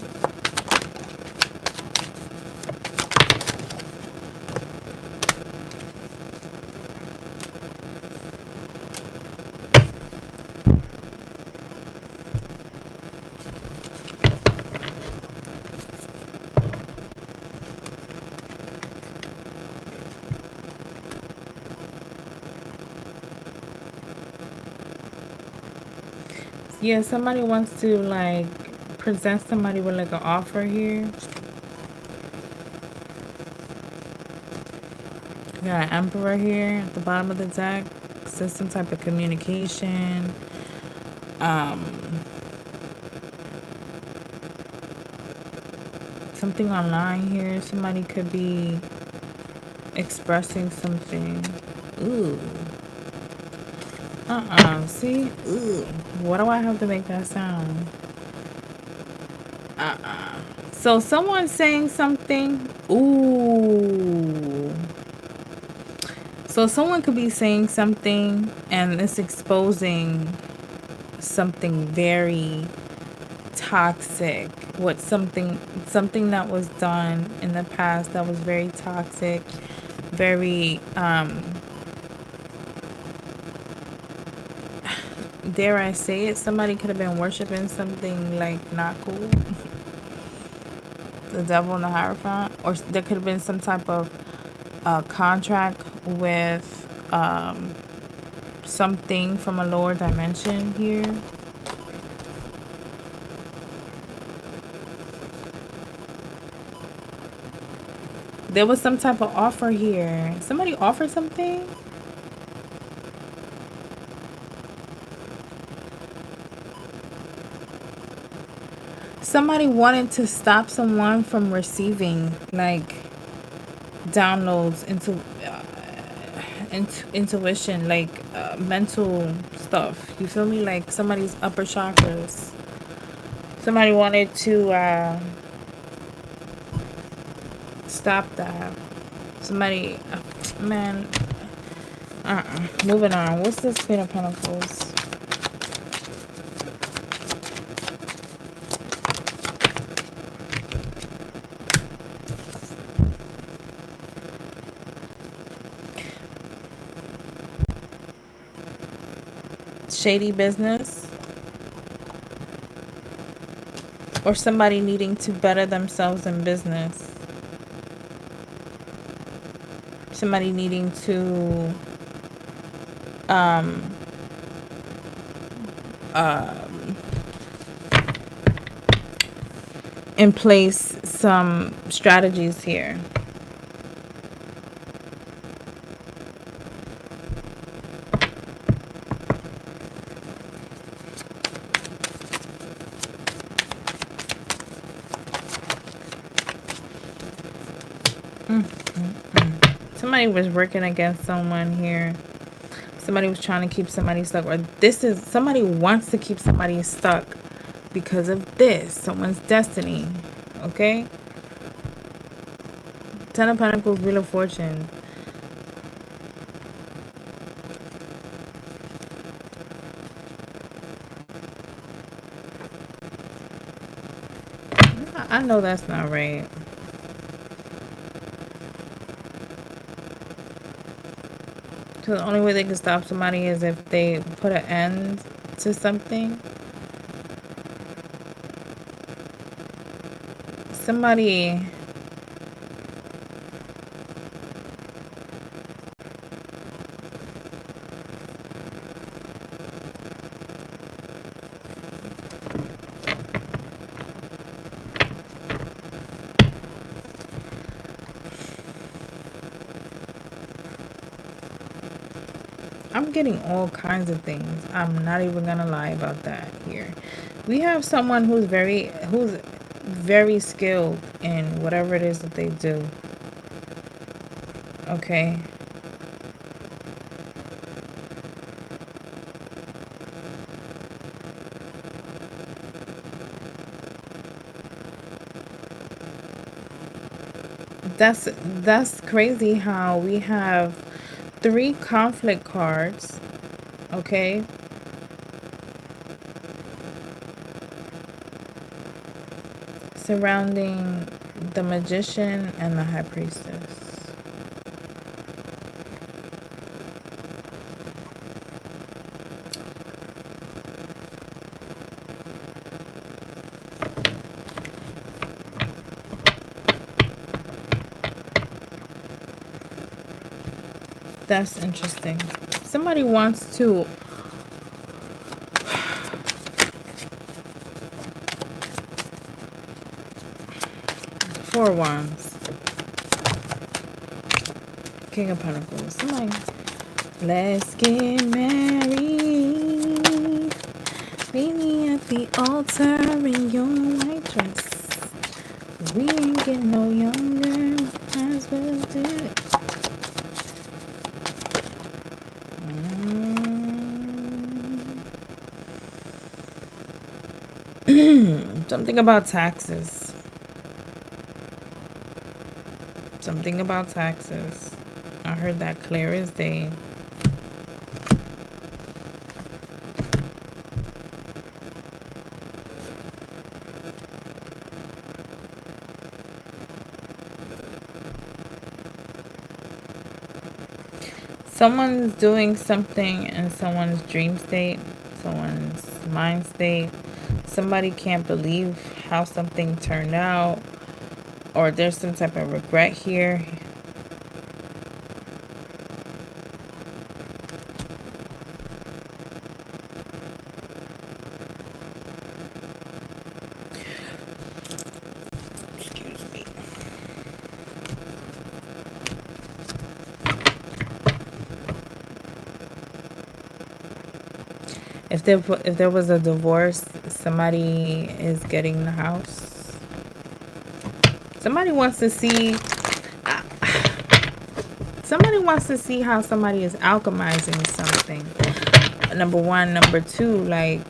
Yeah, somebody wants to like present somebody with like an offer here. We got an emperor here at the bottom of the deck. So some type of communication. Something online here. Somebody could be expressing something. Ooh. See? Ooh. Why do I have to make that sound? So someone's saying something. Ooh. So someone could be saying something and it's exposing something very toxic. What something that was done in the past that was very toxic, very dare I say it, somebody could have been worshiping something like not cool. The devil in the Hierophant, or there could have been some type of contract with something from a lower dimension here. There was some type of offer here. Somebody offered something. Somebody wanted to stop someone from receiving like downloads into intuition, like mental stuff. You feel me? Like somebody's upper chakras. Somebody wanted to stop that. Somebody, man. Moving on. What's this Queen of Pentacles? Shady business, or somebody needing to better themselves in business, somebody needing to in place some strategies here. Somebody was working against someone here. Somebody was trying to keep somebody stuck, or this is somebody wants to keep somebody stuck because of this, someone's destiny. Okay, Ten of Pentacles, Wheel of Fortune. I know that's not right. So the only way they can stop somebody is if they put an end to something. Somebody, I'm getting all kinds of things. I'm not even gonna lie about that here. We have someone who's very skilled in whatever it is that they do. Okay. That's crazy how we have 3 conflict cards. Okay. Surrounding the Magician and the High Priestess. That's interesting. Somebody wants to of Wands. King of Pentacles. Somebody. Let's get married. Meet me at the altar in your white dress. We ain't getting no younger. Might as well do it. Something about taxes. Something about taxes. I heard that clear as day. Someone's doing something in someone's dream state, someone's mind state. Somebody can't believe how something turned out, or there's some type of regret here. Excuse me. If there was a divorce, somebody is getting the house. Somebody wants to see how somebody is alchemizing something. Number one. Number two, like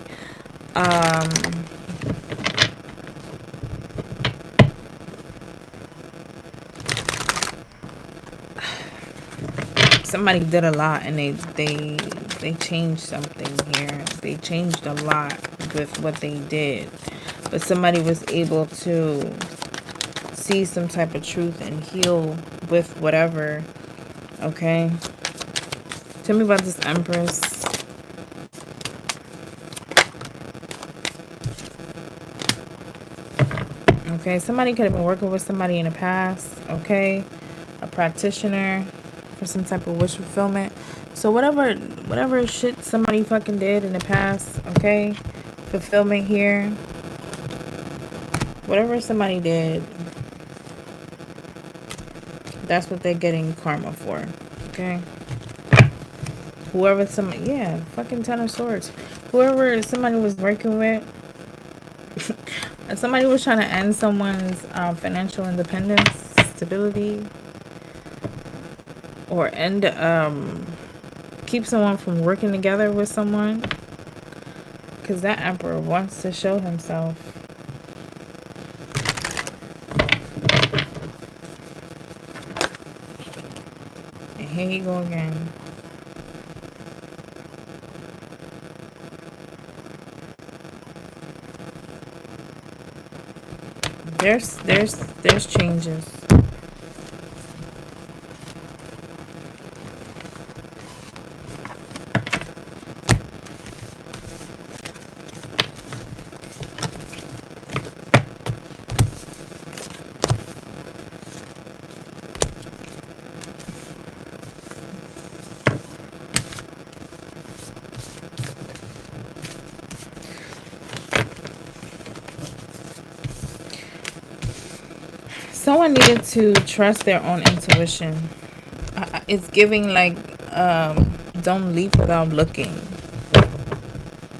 somebody did a lot and they changed something here. They changed a lot with what they did. But somebody was able to see some type of truth and heal with whatever. Okay. Tell me about this Empress. Okay, somebody could have been working with somebody in the past. Okay, a practitioner for some type of wish fulfillment. So whatever shit somebody fucking did in the past. Okay, fulfillment here. Whatever somebody did, that's what they're getting karma for. Okay. Whoever fucking Ten of Swords. Whoever somebody was working with, somebody was trying to end someone's financial independence, stability, or keep someone from working together with someone, because that Emperor wants to show himself. And here you go again. There's changes. Someone needed to trust their own intuition. It's giving like, don't leap without looking.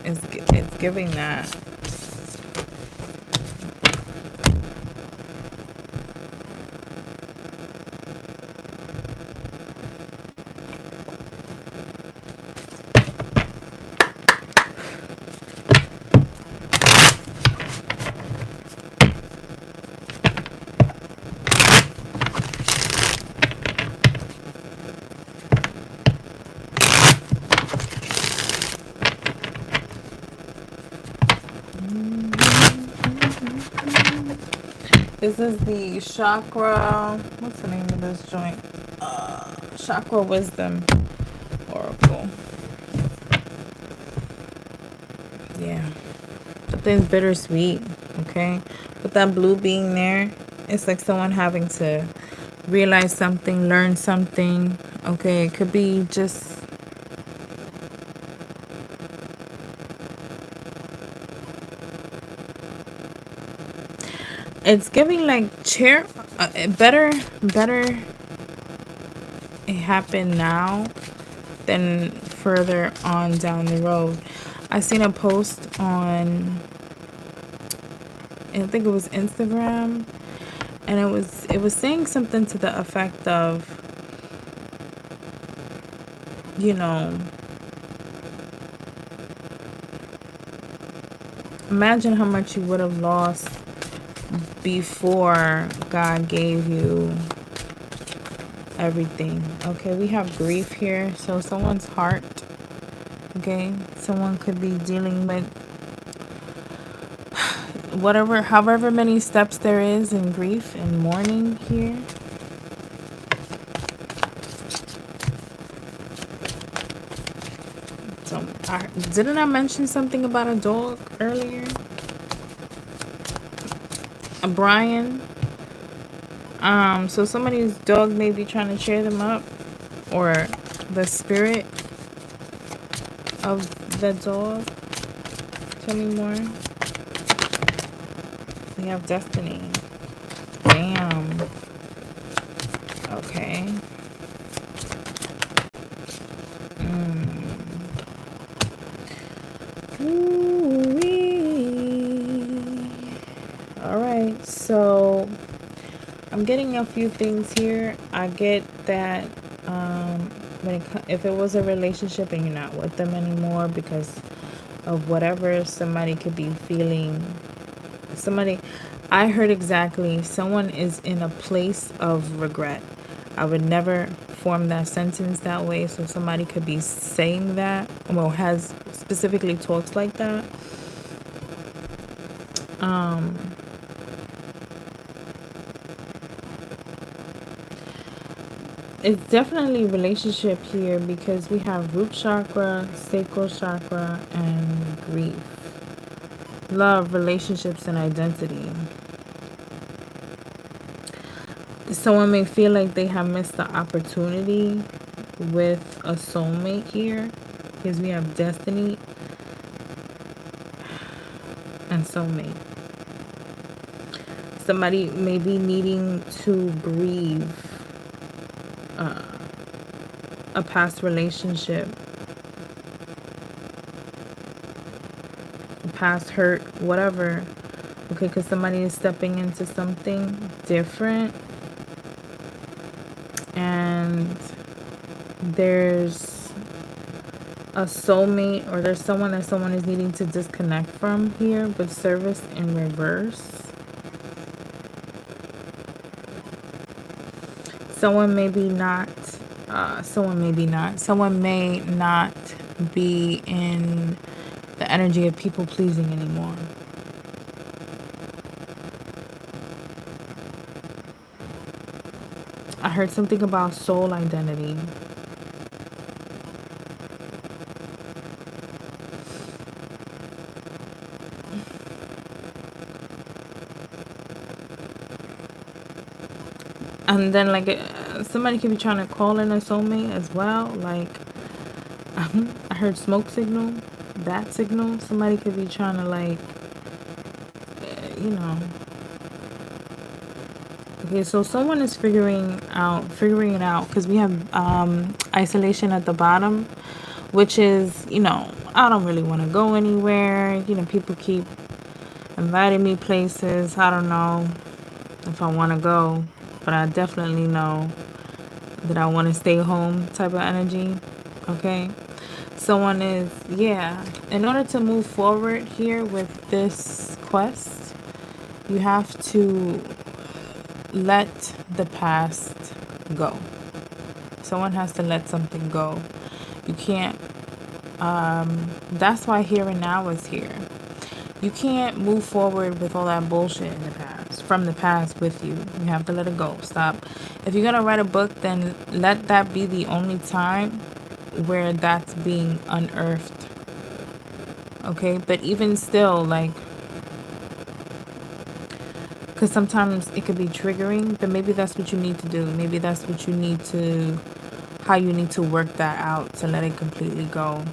It's giving that. This is the chakra. What's the name of this joint? Chakra Wisdom Oracle. Yeah. Something's bittersweet. Okay. With that blue being there, it's like someone having to realize something, learn something. Okay. It could be just. It's giving like chair, better it happen now than further on down the road. I seen a post on, I think it was Instagram, and it was saying something to the effect of, you know, imagine how much you would have lost before God gave you everything. Okay, we have grief here, so someone's heart, okay, someone could be dealing with whatever, however many steps there is in grief and mourning here. So didn't I mention something about a dog earlier? A Brian. So somebody's dog may be trying to cheer them up, or the spirit of the dog. Tell me more. We have destiny. Damn. Okay. Alright, so I'm getting a few things here. I get that if it was a relationship and you're not with them anymore because of whatever somebody could be feeling, I heard exactly, someone is in a place of regret. I would never form that sentence that way, so somebody could be saying that, well, has specifically talks like that. It's definitely relationship here because we have root chakra, sacral chakra, and grief. Love, relationships, and identity. Someone may feel like they have missed the opportunity with a soulmate here because we have destiny and soulmate. Somebody may be needing to grieve a past relationship, a past hurt, whatever. Okay, because somebody is stepping into something different, and there's a soulmate, or there's someone that someone is needing to disconnect from here with service in reverse. Someone may not be in the energy of people pleasing anymore. I heard something about soul identity. And then, like, somebody could be trying to call in a soulmate as well. Like, I heard smoke signal, bat signal. Somebody could be trying to, like, you know. Okay, so someone is figuring it out, because we have isolation at the bottom, which is, you know, I don't really want to go anywhere. You know, people keep inviting me places. I don't know if I want to go, but I definitely know that I want to stay home type of energy. Okay, someone is, yeah, in order to move forward here with this quest, you have to let the past go. Someone has to let something go. You can't, that's why here and now is here. You can't move forward with all that bullshit in the past, from the past with you. You have to let it go. Stop. If you're going to write a book, then let that be the only time where that's being unearthed. Okay? But even still, like, because sometimes it could be triggering, but maybe that's what you need to do. Maybe that's what you need to, how you need to work that out to let it completely go.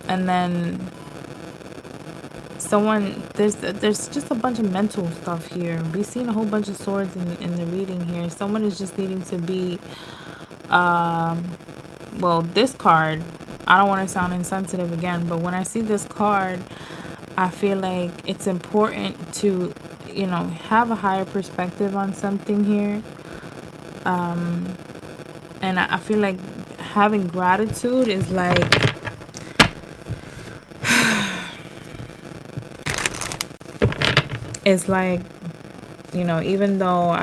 And then someone, there's just a bunch of mental stuff here. Be seeing a whole bunch of swords in the reading here. Someone is just needing to be, well, this card, I don't want to sound insensitive again, but when I see this card, I feel like it's important to, you know, have a higher perspective on something here. And I feel like having gratitude is like, it's like, you know, even though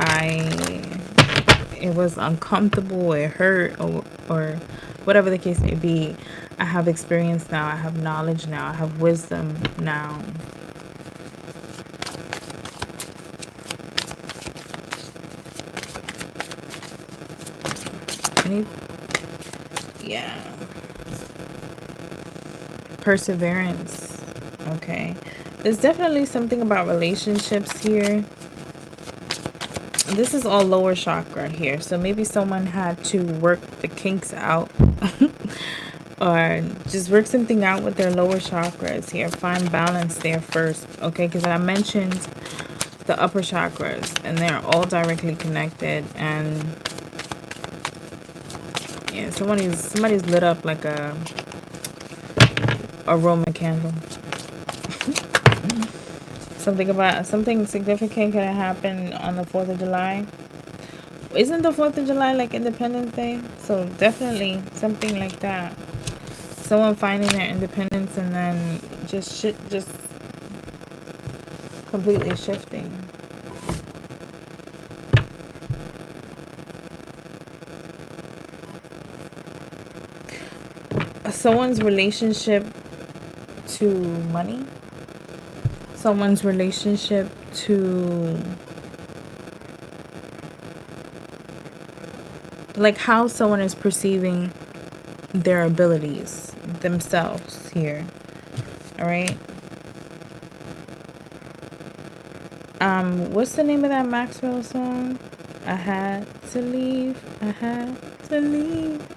it was uncomfortable, it hurt, or whatever the case may be, I have experience now, I have knowledge now, I have wisdom now. Yeah. Perseverance. Okay. There's definitely something about relationships here. This is all lower chakra here. So maybe someone had to work the kinks out. Or just work something out with their lower chakras here. Find balance there first. Okay. Because I mentioned the upper chakras. And they're all directly connected. And yeah, somebody's lit up like a Roman candle. Something significant can happen on the 4th of July. Isn't the 4th of July like Independence Day? So definitely something like that. Someone finding their independence and then just completely shifting. Someone's relationship to money. Someone's relationship to, like, how someone is perceiving their abilities themselves here. All right. What's the name of that Maxwell song? I had to leave. I had to leave.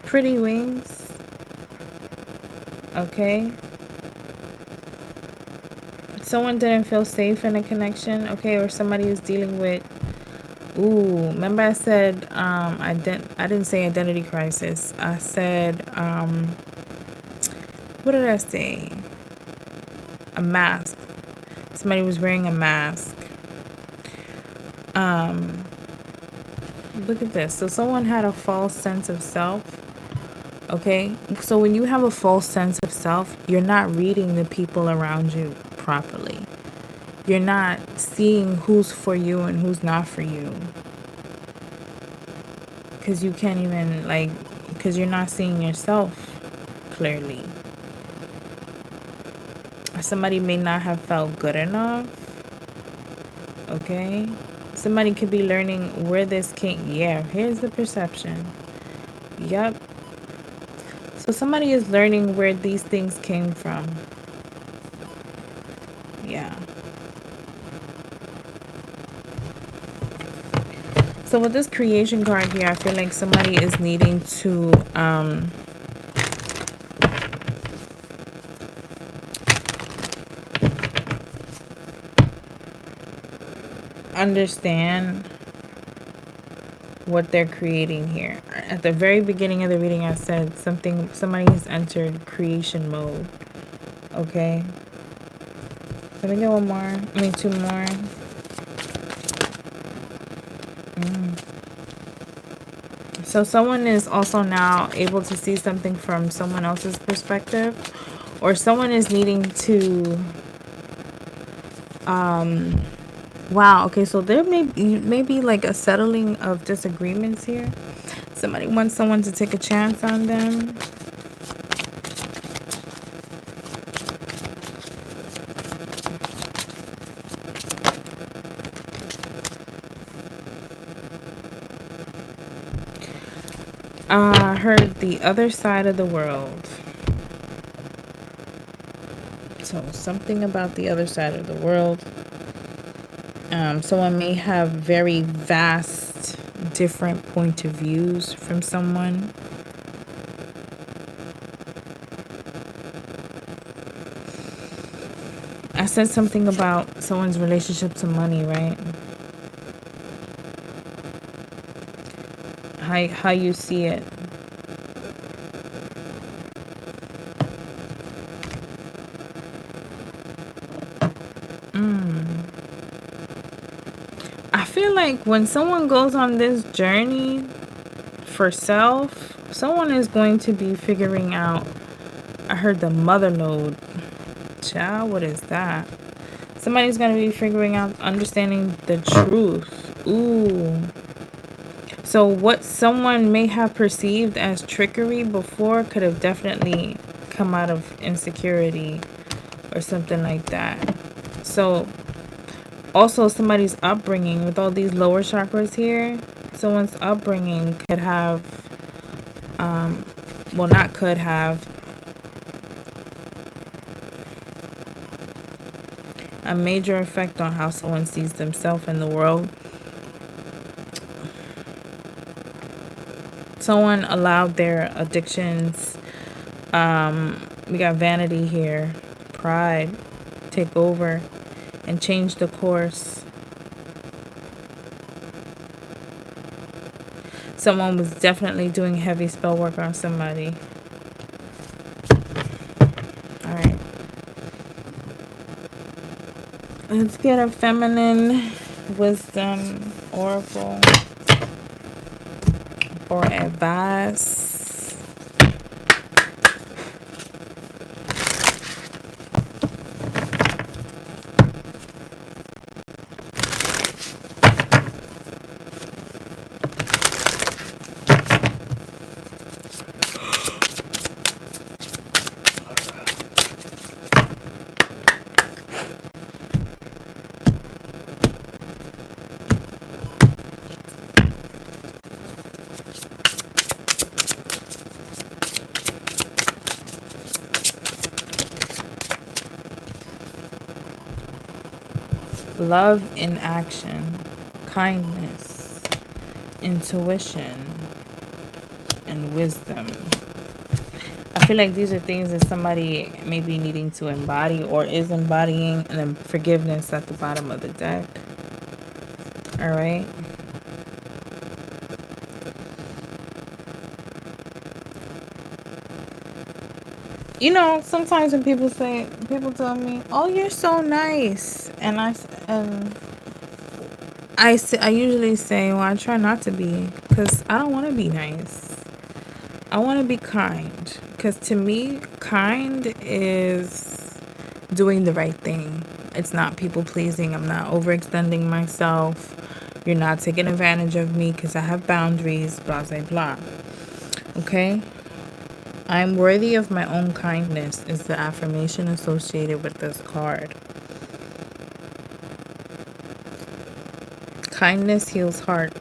Pretty Wings. Okay. Someone didn't feel safe in a connection. Okay. Or somebody is dealing with, ooh, remember I said, I didn't say identity crisis. I said, what did I say? A mask. Somebody was wearing a mask. Look at this. So someone had a false sense of self. Okay. So when you have a false sense of self, you're not reading the people around you properly. You're not seeing who's for you and who's not for you. Because you can't even, like, because you're not seeing yourself clearly. Somebody may not have felt good enough. Okay. Somebody could be learning where this came. Yeah, here's the perception. Yep. So somebody is learning where these things came from. Yeah. So with this creation card here, I feel like somebody is needing to understand what they're creating here. At the very beginning of the reading, I said somebody has entered creation mode. Okay. Let me get one more. Two more. So someone is also now able to see something from someone else's perspective, or someone is needing to wow, okay, so there may be like a settling of disagreements here. Somebody wants someone to take a chance on them. I heard the other side of the world. So something about the other side of the world. Someone may have very vast, different point of views from someone. said something about someone's relationship to money, right? How you see it. I feel like when someone goes on this journey for self, someone is going to be figuring out. I heard the mother load. Child, what is that? Somebody's going to be figuring out, understanding the truth. Ooh. So what someone may have perceived as trickery before could have definitely come out of insecurity or something like that. So also somebody's upbringing with all these lower chakras here, someone's upbringing could have, well, not could have, a major effect on how someone sees themselves in the world. Someone allowed their addictions, we got vanity here, pride, take over and change the course. Someone was definitely doing heavy spell work on somebody. All right. Let's get a feminine wisdom oracle or advice. Love in action, kindness, intuition, and wisdom. I feel like these are things that somebody may be needing to embody or is embodying, and then forgiveness at the bottom of the deck. All right. You know, sometimes when people tell me, "Oh, you're so nice," and I usually say, "Well, I try not to be, because I don't want to be nice. I want to be kind, because to me, kind is doing the right thing. It's not people pleasing. I'm not overextending myself. You're not taking advantage of me because I have boundaries, blah, blah, blah." Okay? I'm worthy of my own kindness is the affirmation associated with this card. Kindness heals heart.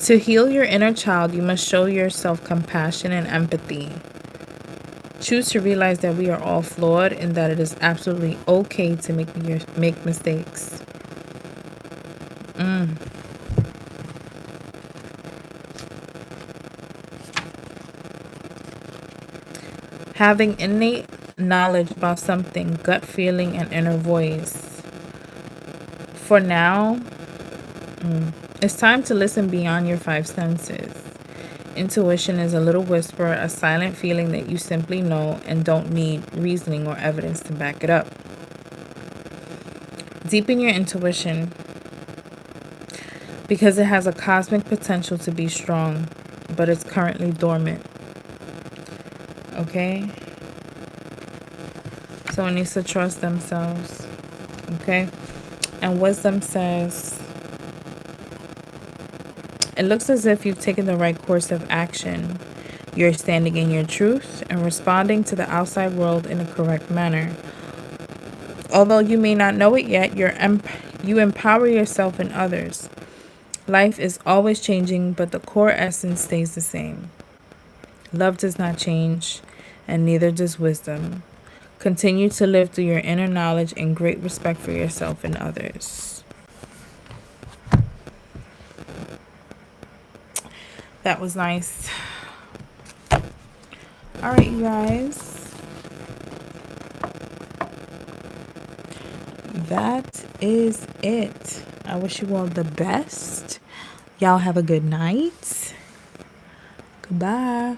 To heal your inner child, you must show yourself compassion and empathy. Choose to realize that we are all flawed and that it is absolutely okay to make mistakes. Having innate knowledge about something, gut feeling, and inner voice. For now, it's time to listen beyond your five senses. Intuition is a little whisper, a silent feeling that you simply know and don't need reasoning or evidence to back it up. Deepen your intuition because it has a cosmic potential to be strong, but it's currently dormant. Okay? Someone needs to trust themselves. Okay? And wisdom says, it looks as if you've taken the right course of action. You're standing in your truth and responding to the outside world in a correct manner. Although you may not know it yet, you empower yourself and others. Life is always changing, but the core essence stays the same. Love does not change, and neither does wisdom. Continue to live through your inner knowledge and great respect for yourself and others. That was nice. All right, you guys. that is it. I wish you all the best. Y'all have a good night. Goodbye.